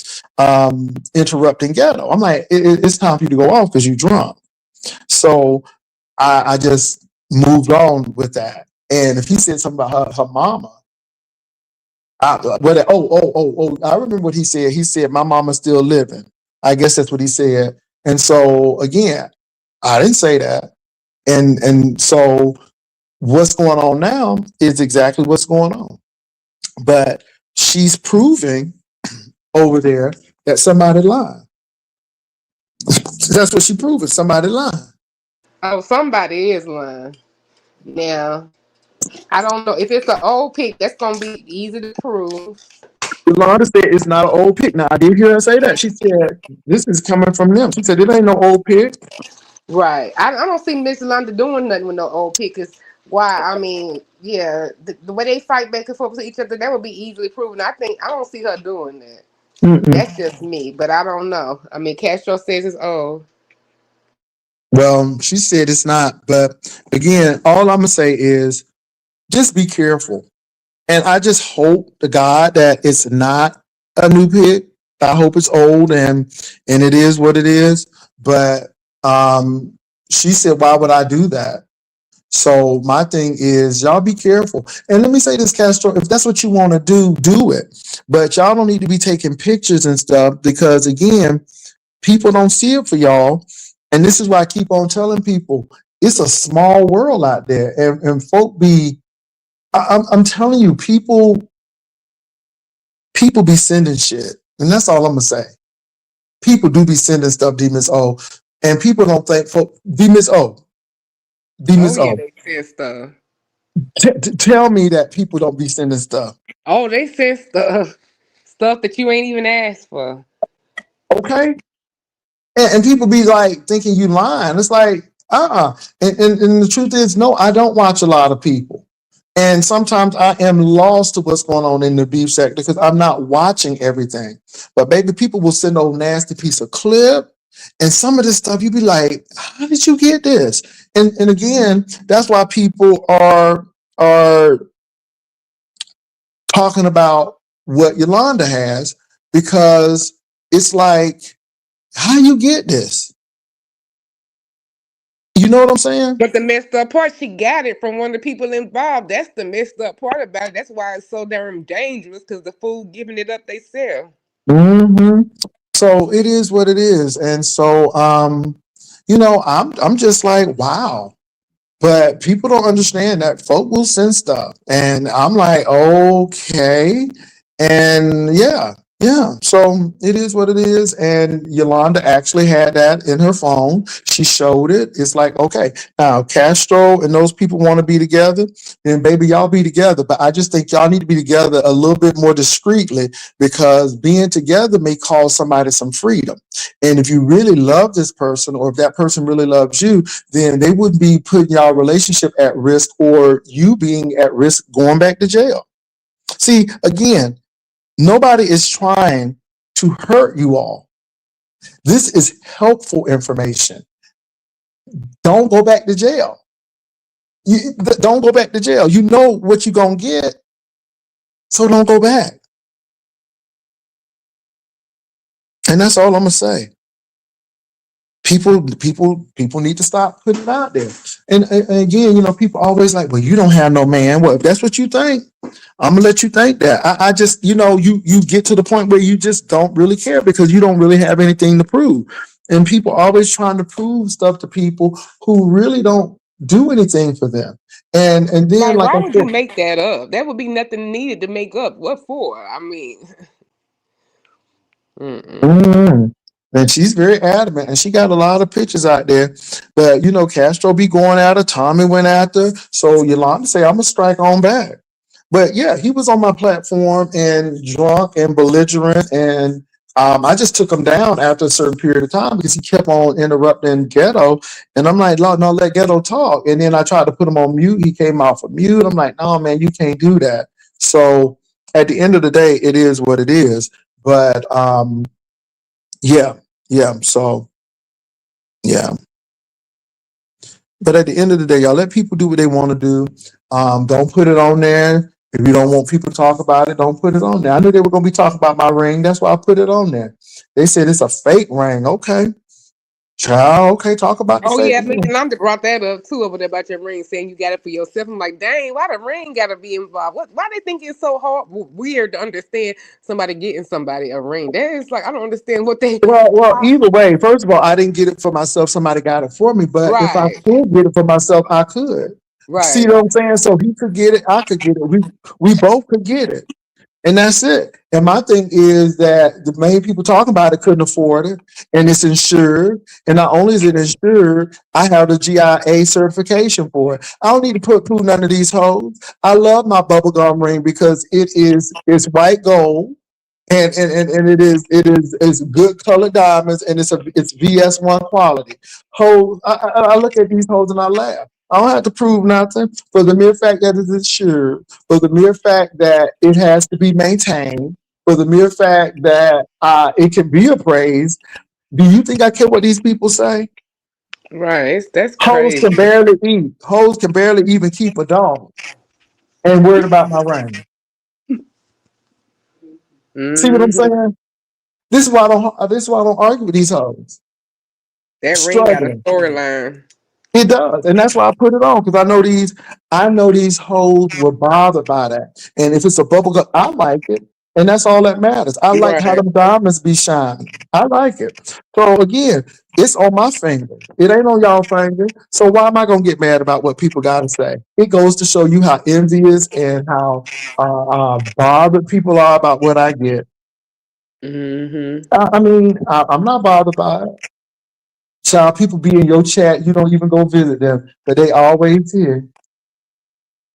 interrupting Ghetto. I'm like, it's time for you to go off because you're drunk. So I just moved on with that. And if he said something about her mama, I remember what he said. He said, my mama's still living. I guess that's what he said. And so again, I didn't say that. And so what's going on now is exactly what's going on. But she's proving over there that somebody lied. That's what she proving. Somebody lied. Oh, somebody is lying. Now, I don't know if it's an old pic. That's gonna be easy to prove. Yolanda said it's not an old pic. Now I did hear her say that. She said this is coming from them. She said it ain't no old pic. Right. I don't see Miss Yolanda doing nothing with no old pic. Cause why? I mean, yeah, the way they fight back and forth with each other, that would be easily proven. I don't see her doing that. Mm-mm. That's just me, but I don't know. I mean, Castro says it's old. Well, she said it's not. But again, all I'm gonna say is just be careful. And I just hope to God that it's not a new pick. I hope it's old and it is what it is. But She said, why would I do that? So my thing is, y'all be careful. And let me say this, Castro, if that's what you want to do it. But y'all don't need to be taking pictures and stuff because, again, people don't see it for y'all. And this is why I keep on telling people it's a small world out there. And folk be, I'm telling you, people be sending shit. And that's all I'm going to say. People do be sending stuff, D Miss O. And people don't think, folk, D Miss O, D Oh Miss yeah, O. they send stuff. Tell me that people don't be sending stuff. Oh, they send stuff. Stuff that you ain't even asked for. Okay? And people be like thinking you lying. It's like, and the truth is, no, I don't watch a lot of people. And sometimes I am lost to what's going on in the beef sector because I'm not watching everything. But baby, people will send a nasty piece of clip. And some of this stuff, you be like, how did you get this? And again, that's why people are talking about what Yolanda has, because it's like, how you get this? You know what I'm saying? But the messed up part, she got it from one of the people involved. That's the messed up part about it. That's why it's so damn dangerous because the food giving it up they sell. Hmm. So it is what it is, and so I'm just like, wow. But people don't understand that folk will send stuff, and I'm like, okay, and yeah. So it is what it is, and Yolanda actually had that in her phone. She showed it. It's like, okay, now Castro and those people want to be together, then baby, y'all be together. But I just think y'all need to be together a little bit more discreetly because being together may cause somebody some freedom. And if you really love this person, or if that person really loves you, then they would be putting y'all relationship at risk or you being at risk going back to jail. See, again, nobody is trying to hurt you all. This is helpful information. Don't go back to jail. Don't go back to jail. You know what you're going to get, so don't go back. And that's all I'm going to say. People need to stop putting it out there. And again, people always like, well, you don't have no man. Well, if that's what you think, I'm gonna let you think that. I just, you get to the point where you just don't really care because you don't really have anything to prove. And people always trying to prove stuff to people who really don't do anything for them. And then, Like, like why I would you said, make that up? That would be nothing needed to make up. What for? I mean, mm-mm. mm. And she's very adamant, and she got a lot of pictures out there. But Castro be going at her, Tommy went after. So Yolanda say, I'm gonna strike on back. But yeah, he was on my platform and drunk and belligerent, and I just took him down after a certain period of time because he kept on interrupting Ghetto. And I'm like, no, let Ghetto talk. And then I tried to put him on mute. He came off of mute. I'm like, no, man, you can't do that. So at the end of the day, it is what it is. But yeah, yeah. So yeah. But at the end of the day, y'all let people do what they want to do. Don't put it on there. If you don't want people to talk about it, don't put it on there. I knew they were going to be talking about my ring. That's why I put it on there. They said it's a fake ring. Okay. Child, okay, talk about the Oh fake yeah, me ring. and Lambda brought that up too over there about your ring, saying you got it for yourself. I'm like, dang, why the ring got to be involved? Why they think it's so hard, weird to understand somebody getting somebody a ring? That is like, I don't understand what they. Well, either way, first of all, I didn't get it for myself. Somebody got it for me. But if I Right, could get it for myself, I could. See right. what I'm saying? So he could get it, I could get it. We both could get it. And that's it. And my thing is that the main people talking about it couldn't afford it, and it's insured. And not only is it insured, I have the GIA certification for it. I don't need to put through none of these hoes. I love my bubblegum ring because it's white gold. And it's good colored diamonds, and it's VS1 quality. Hoes, I look at these hoes and I laugh. I don't have to prove nothing for the mere fact that it's insured, for the mere fact that it has to be maintained, for the mere fact that it can be appraised. Do you think I care what these people say? Right, that's Hoes can crazy. barely eat. Hoes can barely even keep a dog and worried about my ring. See what I'm Hmm. saying? This is why I don't argue with these hoes. That ring got a Struggling. storyline. It does, and that's why I put it on because I know these hoes were bothered by that. And if it's a bubble gum, I like it, and that's all that matters. I like how Right. them diamonds be shining. I like it. So again, it's on my finger. It ain't on y'all finger. So why am I gonna get mad about what people got to say? It goes to show you how envious and how bothered people are about what I get. Mm-hmm. I'm not bothered by it. Child, people be in your chat, you don't even go visit them, but they always here.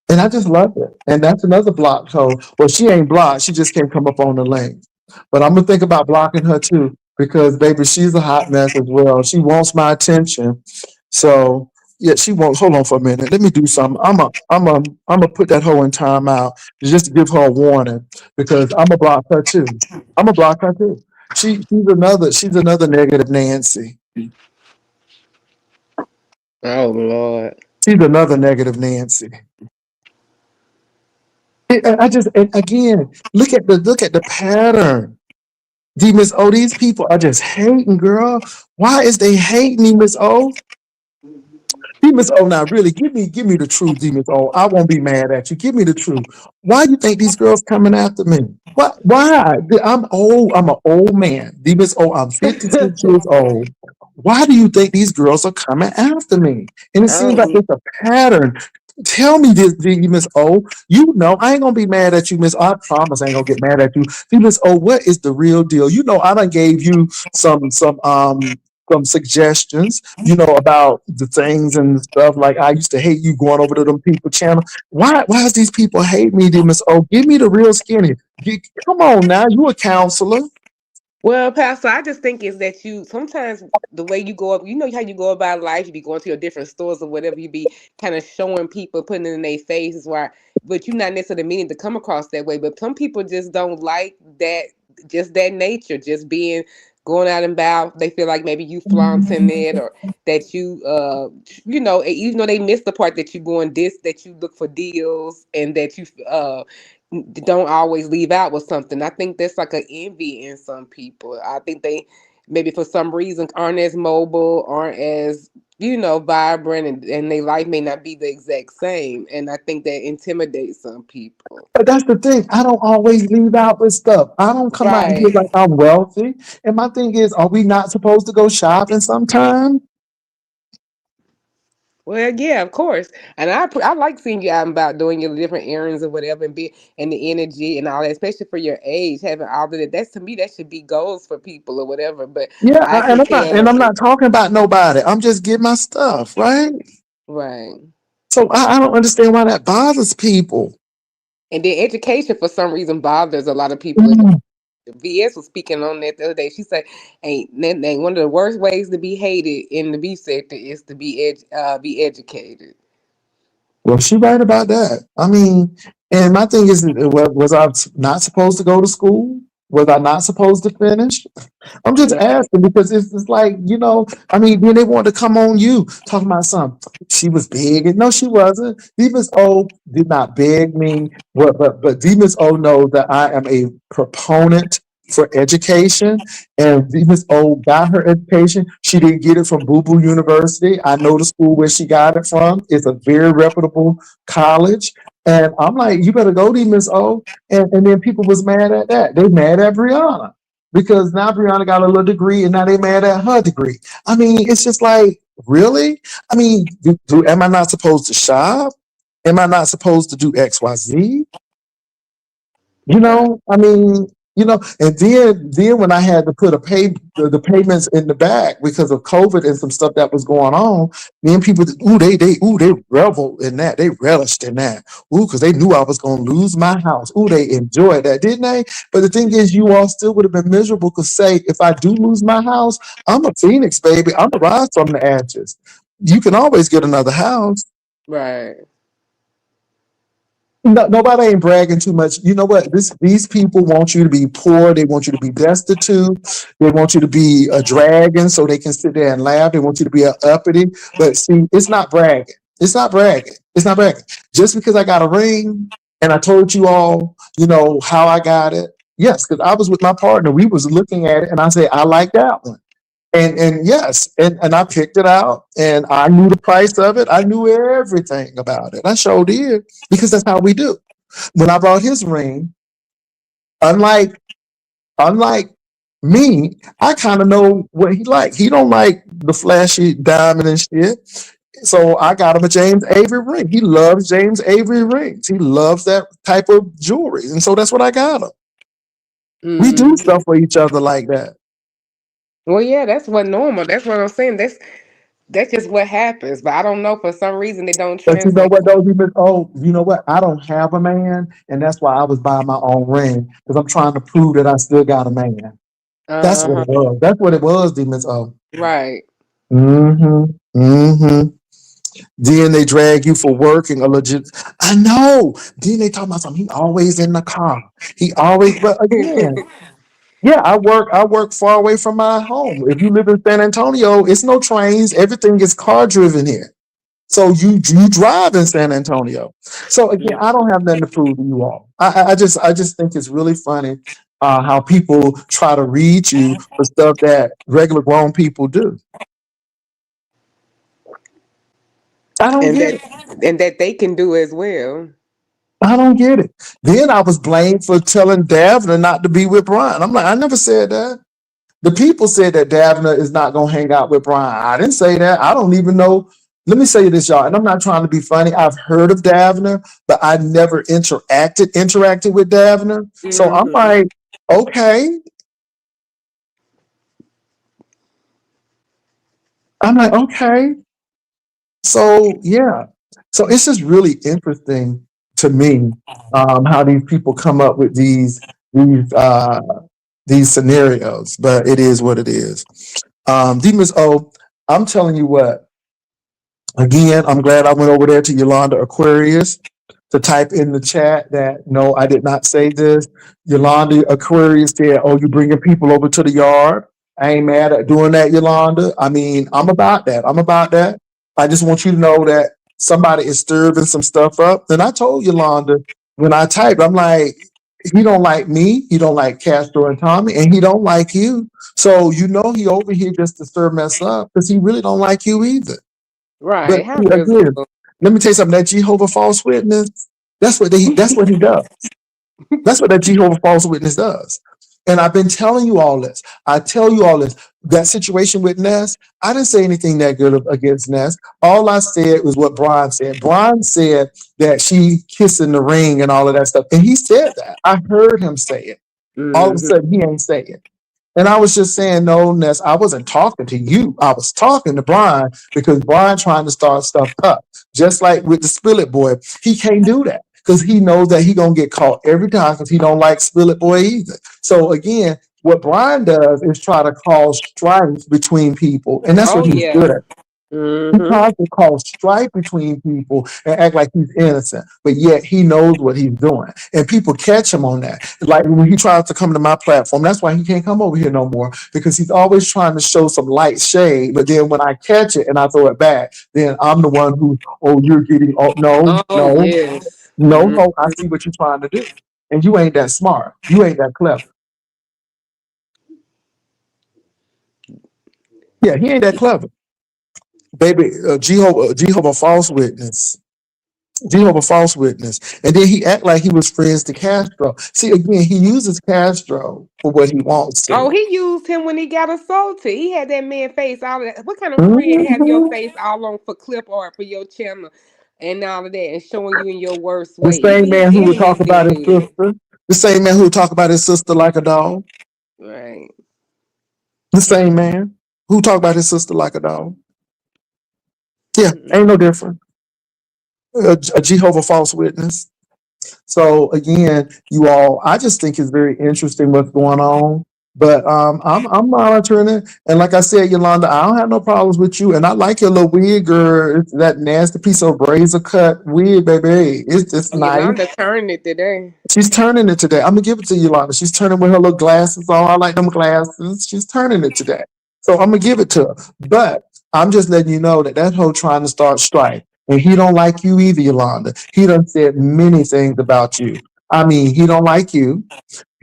And I just love it. And that's another block code. Well, she ain't blocked. She just can't come up on the link. But I'm gonna think about blocking her too, because baby, she's a hot mess as well. She wants my attention. So yeah, she won't hold on for a minute. Let me do something. I'm a put that hoe in timeout just to give her a warning because I'm gonna block her too. I'm gonna block her too. She's another negative Nancy. Oh Lord. She's another negative Nancy. I just and again look at the pattern. D Miss O, these people are just hating, girl. Why is they hating me, Miss O? D Miss O, now really give me the truth, D Miss O. I won't be mad at you. Give me the truth. Why you think these girls coming after me? What? Why? I'm old. I'm an old man. D Miss O, I'm 56 years old. Why do you think these girls are coming after me? And it seems like Oh, it's a pattern. Tell me this, D Miss O. You know I ain't gonna be mad at you, Miss O. I promise I ain't gonna get mad at you. D Miss O, what is the real deal? You know I done gave you some suggestions, about the things and stuff. Like I used to hate you going over to them people channel. Why does these people hate me, D Miss O? Give me the real skinny. Come on now, you a counselor. well, Pastor, I just think is that you sometimes the way you go up, you know how you go about life, you be going to your different stores or whatever, you be kind of showing people, putting it in their faces, why, but you're not necessarily meaning to come across that way. But some people just don't like that, just that nature, just being going out and about. They feel like maybe you flaunting it or that even though they miss the part that you going this, that you look for deals and that you don't always leave out with something. I think that's like an envy in some people. I think they maybe for some reason aren't as mobile, aren't as vibrant, and their life may not be the exact same. And I think that intimidates some people. But that's the thing. I don't always leave out with stuff. I don't come out here Right. like I'm wealthy. And my thing is, are we not supposed to go shopping sometime? Well, yeah, of course, and I like seeing you out and about doing your different errands or whatever, and the energy and all that, especially for your age, having all of that. That's to me that should be goals for people or whatever. But Yeah, I can and tell, I'm not talking about nobody. I'm just getting my stuff, right? right. So I don't understand why that bothers people. And then education for some reason bothers a lot of people. And Mm. VS was speaking on that the other day. She said, "Ain't one of the worst ways to be hated in the B sector is to be educated." Well, she right about that. I mean, and my thing is, was I not supposed to go to school? Was I not supposed to finish? I'm just Right, asking because it's like, then they want to come on you talking about something. She was big, and no, she wasn't. Demons O did not beg me, but Demons O knows that I am a proponent for education, and Demons O got her education. She didn't get it from Boo Boo University. I know the school where she got it from. It's a very reputable college. And I'm like, you better go, Demons O. And then people was mad at that. They mad at Brianna because now Brianna got a little degree and now they mad at her degree. I mean, it's just like, really? I mean, am I not supposed to shop? Am I not supposed to do XYZ? right, And then when I had to put the payments in the back because of COVID and some stuff that was going on, then people, they reveled in that, they relished in that, because they knew I was going to lose my house. They enjoyed that, didn't they? But the thing is, you all still would have been miserable because say, if I do lose my house, I'm a phoenix, baby. I'm a rise from the ashes. You can always get another house. right, No, nobody ain't bragging too much. You know what? These people want you to be poor. They want you to be destitute. They want you to be a dragon so they can sit there and laugh. They want you to be a uppity. But see, it's not bragging. It's not bragging. It's not bragging. Just because I got a ring and I told you all, how I got it. Yes, because I was with my partner. We was looking at it and I said, I like that one. And yes, and I picked it out and I knew the price of it. I knew everything about it. I sure did because that's how we do. When I brought his ring, unlike unlike me, I kind of know what he like. He don't like the flashy diamond and shit. So I got him a James Avery ring. He loves James Avery rings. He loves that type of jewelry. And so that's what I got him. We do Mm. stuff for each other like that. Well, yeah, that's what normal. That's what I'm saying. That's just what happens. But I don't know, for some reason it don't But you know translate. what, though? Oh, you know what? I don't have a man, and that's why I was buying my own ring because I'm trying to prove that I still got a man. That's what Uh-huh. it was. That's what it was, Demons. Oh, Right. mm-hmm, mm-hmm. Then they drag you for working a legit. I know. Then they talk about something. He always in the car. He always. But again, yeah, I work. I work far away from my home. If you live in San Antonio, it's no trains. Everything is car driven here. So you drive in San Antonio. So again, I don't have nothing to prove to you all. I just think it's really funny how people try to read you for stuff that regular grown people do. I don't and get that it. and that they can do as well. I don't get it. Then I was blamed for telling Davner not to be with Brian. I'm like, I never said that. The people said that Davner is not going to hang out with Brian. I didn't say that. I don't even know. Let me say this, y'all, and I'm not trying to be funny. I've heard of Davner, but I never interacted with Davner. So I'm Hmm. like, okay. I'm like, okay. So yeah. So it's just really interesting to me how these people come up with these these scenarios, but it is what it is. Demons O, I'm telling you what, again, I'm glad I went over there to Yolanda Aquarius to type in the chat that no, I did not say this. Yolanda Aquarius said, "Oh, you bringing people over to the yard." I ain't mad at doing that, Yolanda. I mean, I'm about that. I'm about that. I just want you to know that somebody is stirring some stuff up. And I told Yolanda when I typed, I'm like, he don't like me, he don't like Castro and Tommy, and he don't like you. So you know he over here just to stir mess up because he really don't like you either. But Right. How see, again, miserable. let me tell you something. That Jehovah false witness, that's what he does. That's what that Jehovah false witness does. And I've been telling you all this. I tell you all this. That situation with Ness, I didn't say anything that good against Ness. All I said was what Brian said. Brian said that she kissing the ring and all of that stuff. And he said that. I heard him say it. All of a Hmm. sudden, he ain't saying. And I was just saying, no, Ness, I wasn't talking to you. I was talking to Brian because Brian trying to start stuff up. Just like with the Spill It Boy, he can't do that because he knows that he gonna get caught every time because he don't like Spill It Boy either. So again, what Brian does is try to cause strife between people, and that's what Oh he's yeah. good at. He Hmm. tries to cause strife between people and act like he's innocent, but yet he knows what he's doing. And people catch him on that. Like when he tries to come to my platform, that's why he can't come over here no more because he's always trying to show some light shade. But then when I catch it and I throw it back, then I'm the one who, oh, you're getting, oh, no, Oh no, yes. no, no. I see what you're trying to do. And you ain't that smart. You ain't that clever. Yeah, he ain't that clever. Baby, Jehovah false witness. Jehovah false witness. And then he act like he was friends to Castro. See, again, he uses Castro for what he wants Oh, to. he used him when he got assaulted. He had that man face all of that. What kind of friend have your Mhm. face all on for clip art for your channel and all of that and showing you in your worst The way? same man who would talk Anyone can about his do that. sister. The same man who would talk about his sister like a dog. Right. The same man who talk about his sister like a dog. Yeah, ain't no Mm-mm. different. A Jehovah false witness. So again, you all, I just think it's very interesting what's going on. But I'm monitoring it, and like I said, Yolanda, I don't have no problems with you, and I like your little wig, girl. It's that nasty piece of razor cut wig, baby. It's Oh, nice. Yolanda turned it today. She's turning it today. I'm gonna give it to Yolanda. She's turning with her little glasses on. I like them glasses. She's turning it today, so I'm gonna give it to her. But I'm just letting you know that that hoe trying to start strife, and he don't like you either, Yolanda. He done said many things about you. I mean, he don't like you.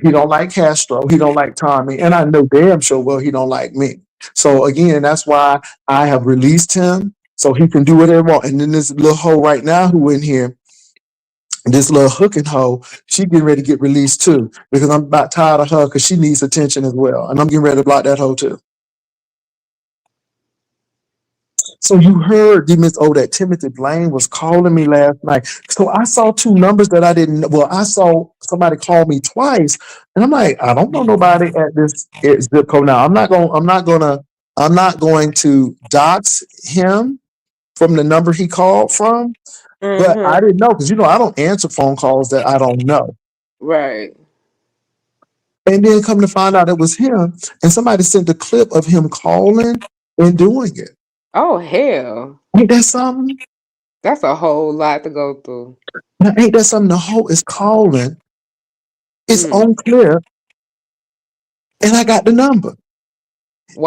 He don't like Castro. He don't like Tommy, and I know damn sure well he don't like me. So again, that's why I have released him so he can do whatever he wants. And then this little hoe right now who in here, this little hooking hoe, she getting ready to get released too because I'm about tired of her because she needs attention as well, and I'm getting ready to block that hoe too. So you heard Miss O that Timothy Blaine was calling me last night. So I saw two numbers that I didn't. Well, I saw somebody call me twice, and I'm like, I don't know nobody at this zip code. Now I'm not going. I'm not gonna. I'm not going to dox him from the number he called from. But I Mm-hmm. didn't know because I don't answer phone calls that I don't know. Right. And then come to find out it was him, and somebody sent a clip of him calling and doing it. Oh hell. Ain't that something? That's a whole lot to go through. Now, ain't that something? The hoe is calling. It's Mm. on clip, and I got the number.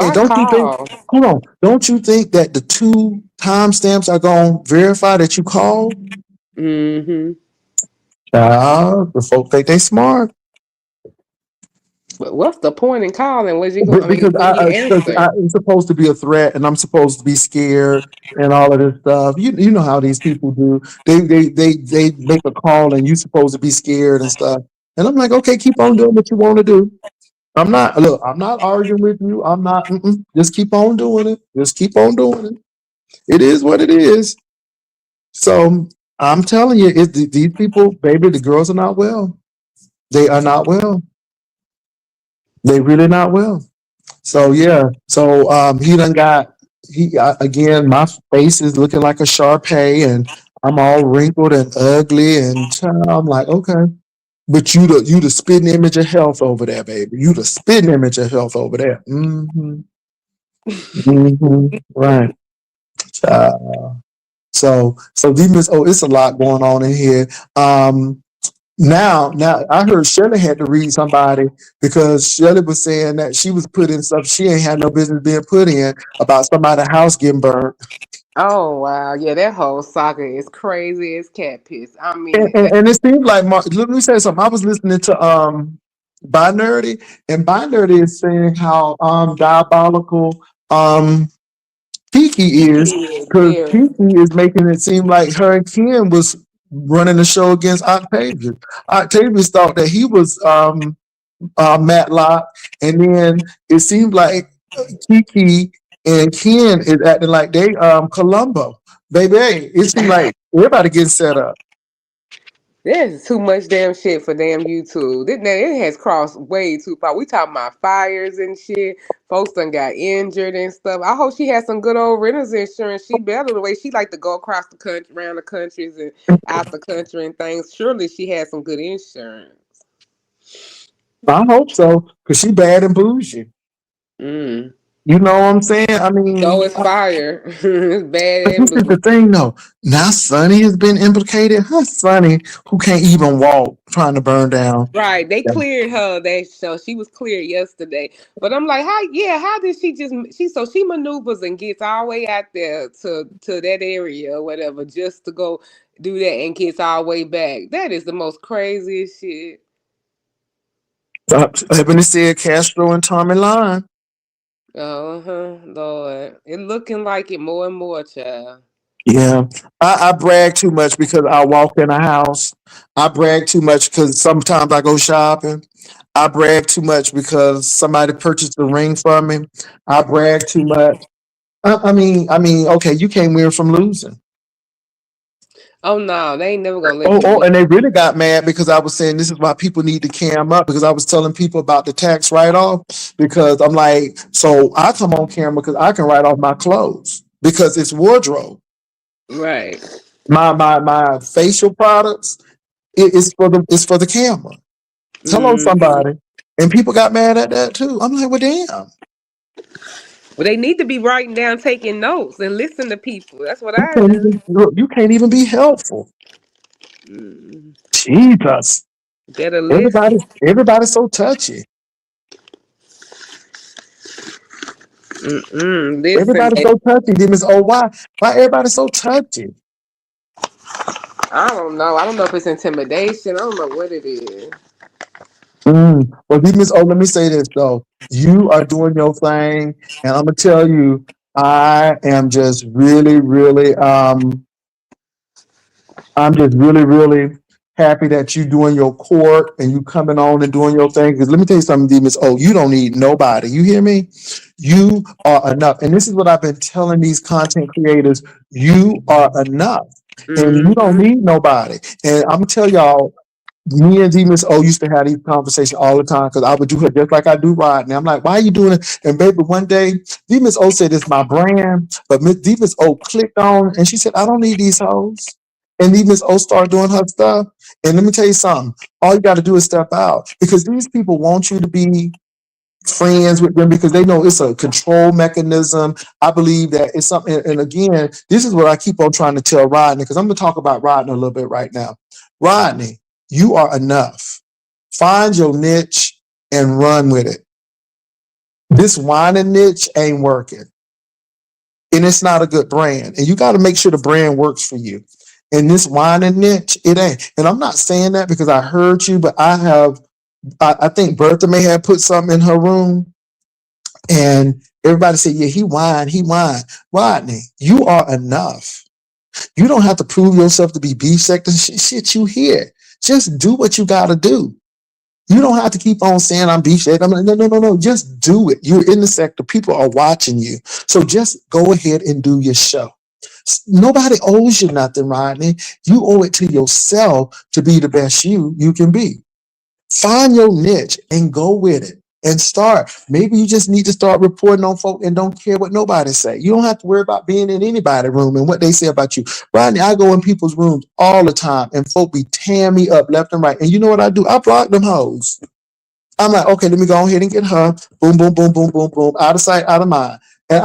And Why don't you think? call? Hold on. Don't you think that the two timestamps are going to verify that you called? Mm-hmm. The folks think they smart. But what's the point in calling? Was you go I mean, Because when he answered. it's supposed to be a threat, and I'm supposed to be scared, and all of this stuff. You know how these people do. They make a call, and you supposed to be scared and stuff. And I'm like, okay, keep on doing what you want to do. I'm not look. I'm not arguing with you. I'm not. Just keep on doing it. Just keep on doing it. It is what it is. So I'm telling you, these people, baby, the girls are not well. They are not well. They really not well. So yeah, so he done got again. My face is looking like a Sharpay, and I'm all wrinkled and ugly, and I'm like, okay, but you the spitting image of health over there, baby. You the spitting image of health over there. Right. Child. So demons. Oh, it's a lot going on in here. Now, I heard Shelley had to read somebody because Shelley was saying that she was put in stuff she ain't had no business being put in about somebody's house getting burned. Oh wow, yeah, that whole saga is crazy as cat piss. I And, mean, and, and it seems like let me say something. I was listening to Binary, and Binary is saying how diabolical Kiki is he is because very. Kiki is making it seem like her and Ken was running the show against Octavius. Octavius thought that he was Matlock, and then it seemed like Kiki and Ken is acting like they Columbo. Baby, hey, it seemed like everybody getting set up. There's too much damn shit for damn YouTube. It has crossed way too far. We talking about fires and shit. Folks done got injured and stuff. I hope she has some good old renters insurance. She better the way she like to go across the country, around the countries and out the country and things. Surely she has some good insurance. I hope so, because she bad and bougie. Mm. You know what I'm saying? I So mean, it's fire. It's bad but and this is blue. the thing though. Now Sonny has been implicated. Huh, Sonny, who can't even walk, trying to burn down. Right, they Yeah. cleared her. That so she was cleared yesterday. But I'm like, how? Yeah, how did she just? She maneuvers and gets all the way out there to that area or whatever just to go do that and gets all the way back. That is the most craziest shit. Ebony said Castro and Tommy Line. Uh huh, Lord, it looking like it more and more, child. Yeah, I brag too much because I walk in a house. I brag too much because sometimes I go shopping. I brag too much because somebody purchased a ring for me. I brag too much. I mean, okay, you can't win from losing. Oh no, they ain't never gonna let you Oh, win. and they really got mad because I was saying this is why people need to cam up because I was telling people about the tax write off because I'm like, so I come on camera because I can write off my clothes because it's wardrobe. Right. My facial products is for the camera. Hello, Hmm. somebody. And people got mad at that too. I'm like, well, damn. Well, they need to be writing down, taking notes, and listen to people. That's what You I can't do. even look, you can't even be helpful. Mm. Jesus. Better Everybody, listen. everybody's so touchy. Mm-mm. Listen, Everybody's so touchy. Then it's oh why everybody so touchy? I don't know. I don't know if it's intimidation. I don't know what it is. Well, Miss O, let me say this though. You are doing your thing, and I'm gonna tell you, I am just really, really, I'm just really, really happy that you doing your court and you coming on and doing your thing. Because let me tell you something, Miss O, you don't need nobody. You hear me? You are enough. And this is what I've been telling these content creators. You are enough. And you don't Mm-hmm. need nobody. And I'm gonna tell y'all, me and D Miss O used to have these conversations all the time because I would do her just like I do Rodney. I'm like, why are you doing it? And baby, one day D Miss O said it's my brand, but Miss D Miss O clicked on and she said, I don't need these hoes. And D Miss O started doing her stuff. And let me tell you something. All you got to do is step out because these people want you to be friends with them because they know it's a control mechanism. I believe that it's something. And again, this is what I keep on trying to tell Rodney because I'm going to talk about Rodney a little bit right now. Rodney, you are enough. Find your niche and run with it. This whining niche ain't working, and it's not a good brand. And you got to make sure the brand works for you. And this whining niche, it ain't. And I'm not saying that because I heard you, but I have. I think Bertha may have put something in her room. And everybody said, yeah, he whined, he whined. Rodney, you are enough. You don't have to prove yourself to be beef sector. Shit, you here. Just do what you got to do. You don't have to keep on saying I'm beef sector. I'm like, no, no, no, no. Just do it. You're in the sector. People are watching you. So just go ahead and do your show. Nobody owes you nothing, Rodney. You owe it to yourself to be the best you can be. Find your niche and go with it and start. Maybe you just need to start reporting on folk and don't care what nobody say. You don't have to worry about being in anybody's room and what they say about you. Rodney, I go in people's rooms all the time and folk be tearing me up left and right. And you know what I do? I block them hoes. I'm like, okay, let me go ahead and get her. Boom, boom, boom, boom, boom, boom. Out of sight, out of mind. And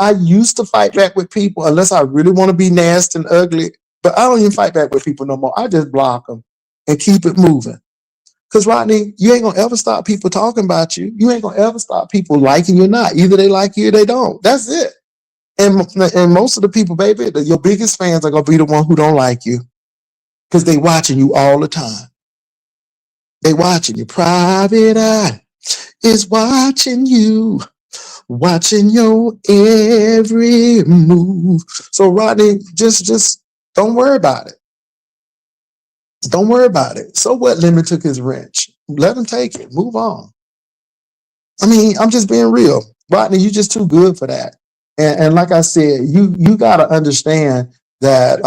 I used to fight back with people unless I really want to be nasty and ugly. But I don't even fight back with people no more. I just block them and keep it moving. Because Rodney, you ain't gonna ever stop people talking about you. You ain't gonna ever stop people liking you or not. Either they like you or they don't. That's it. And most of the people, baby, your biggest fans are gonna be the one who don't like you because they watching you all the time. They watching you. Private eye is watching you, watching your every move. So Rodney, just don't worry about it. Don't worry about it. So what? Lemon took his wrench. Let him take it. Move on. I mean, I'm just being real. Rodney, you're just too good for that. And like I said, you gotta understand that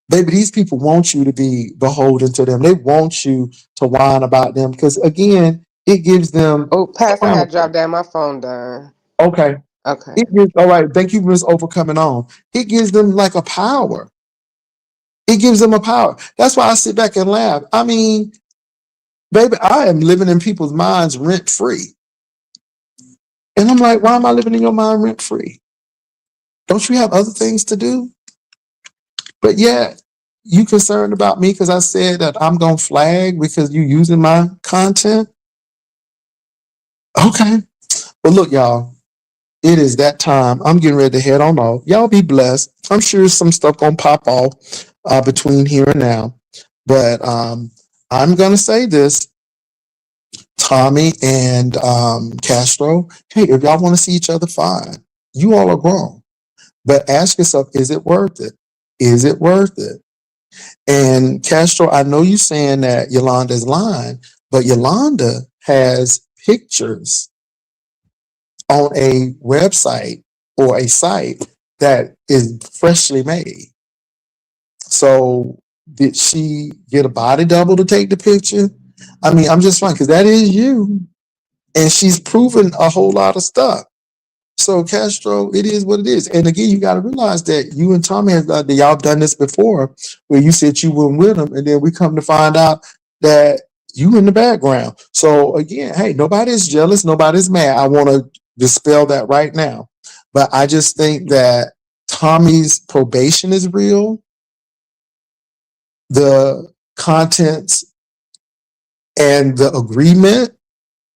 baby, these people want you to be beholden to them. They want you to whine about them because again, it gives them Oh, Pastor, I power. had dropped down my phone down. Okay. Okay. It gives all right, thank you, Miss O, for coming on. It gives them like a power. It gives them a power. That's why I sit back and laugh. I mean, baby, I am living in people's minds rent free. And I'm like, why am I living in your mind rent free? Don't you have other things to do? But yeah, you concerned about me because I said that I'm gonna flag because you using my content? Okay. Well, look, y'all, it is that time. I'm getting ready to head on off. Y'all be blessed. I'm sure some stuff gonna pop off between here and now. But I'm gonna say this, Tommy and Castro. Hey, if y'all want to see each other, fine. You all are grown. But ask yourself, is it worth it? Is it worth it? And Castro, I know you saying that Yolanda's lying, but Yolanda has pictures on a website or a site that is freshly made. So did she get a body double to take the picture? I mean, I'm just fine because that is you. And she's proven a whole lot of stuff. So Castro, it is what it is. And again, you got to realize that you and Tommy have y'all done this before, where you said you weren't with him, and then we come to find out that you in the background. So again, hey, nobody's jealous, nobody's mad. I want to dispel that right now. But I just think that Tommy's probation is real. The contents and the agreement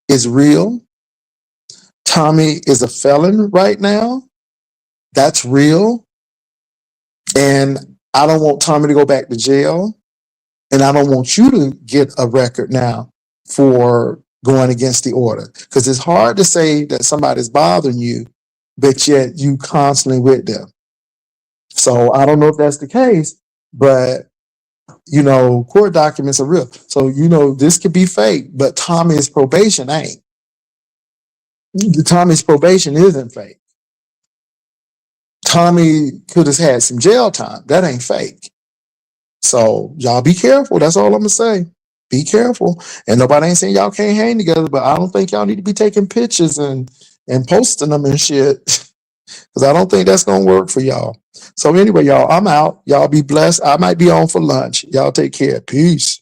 is real. Tommy is a felon right now. That's real. And I don't want Tommy to go back to jail. And I don't want you to get a record now for going against the order. Because it's hard to say that somebody's bothering you, but yet you constantly with them. So I don't know if that's the case, but court documents are real. So, this could be fake, but Tommy's probation ain't. Tommy's probation isn't fake. Tommy could have had some jail time. That ain't fake. So y'all be careful. That's all I'm gonna say. Be careful. And nobody ain't saying y'all can't hang together, but I don't think y'all need to be taking pictures and posting them and shit. Because I don't think that's gonna work for y'all. So anyway, y'all, I'm out. Y'all be blessed. I might be on for lunch. Y'all take care. Peace.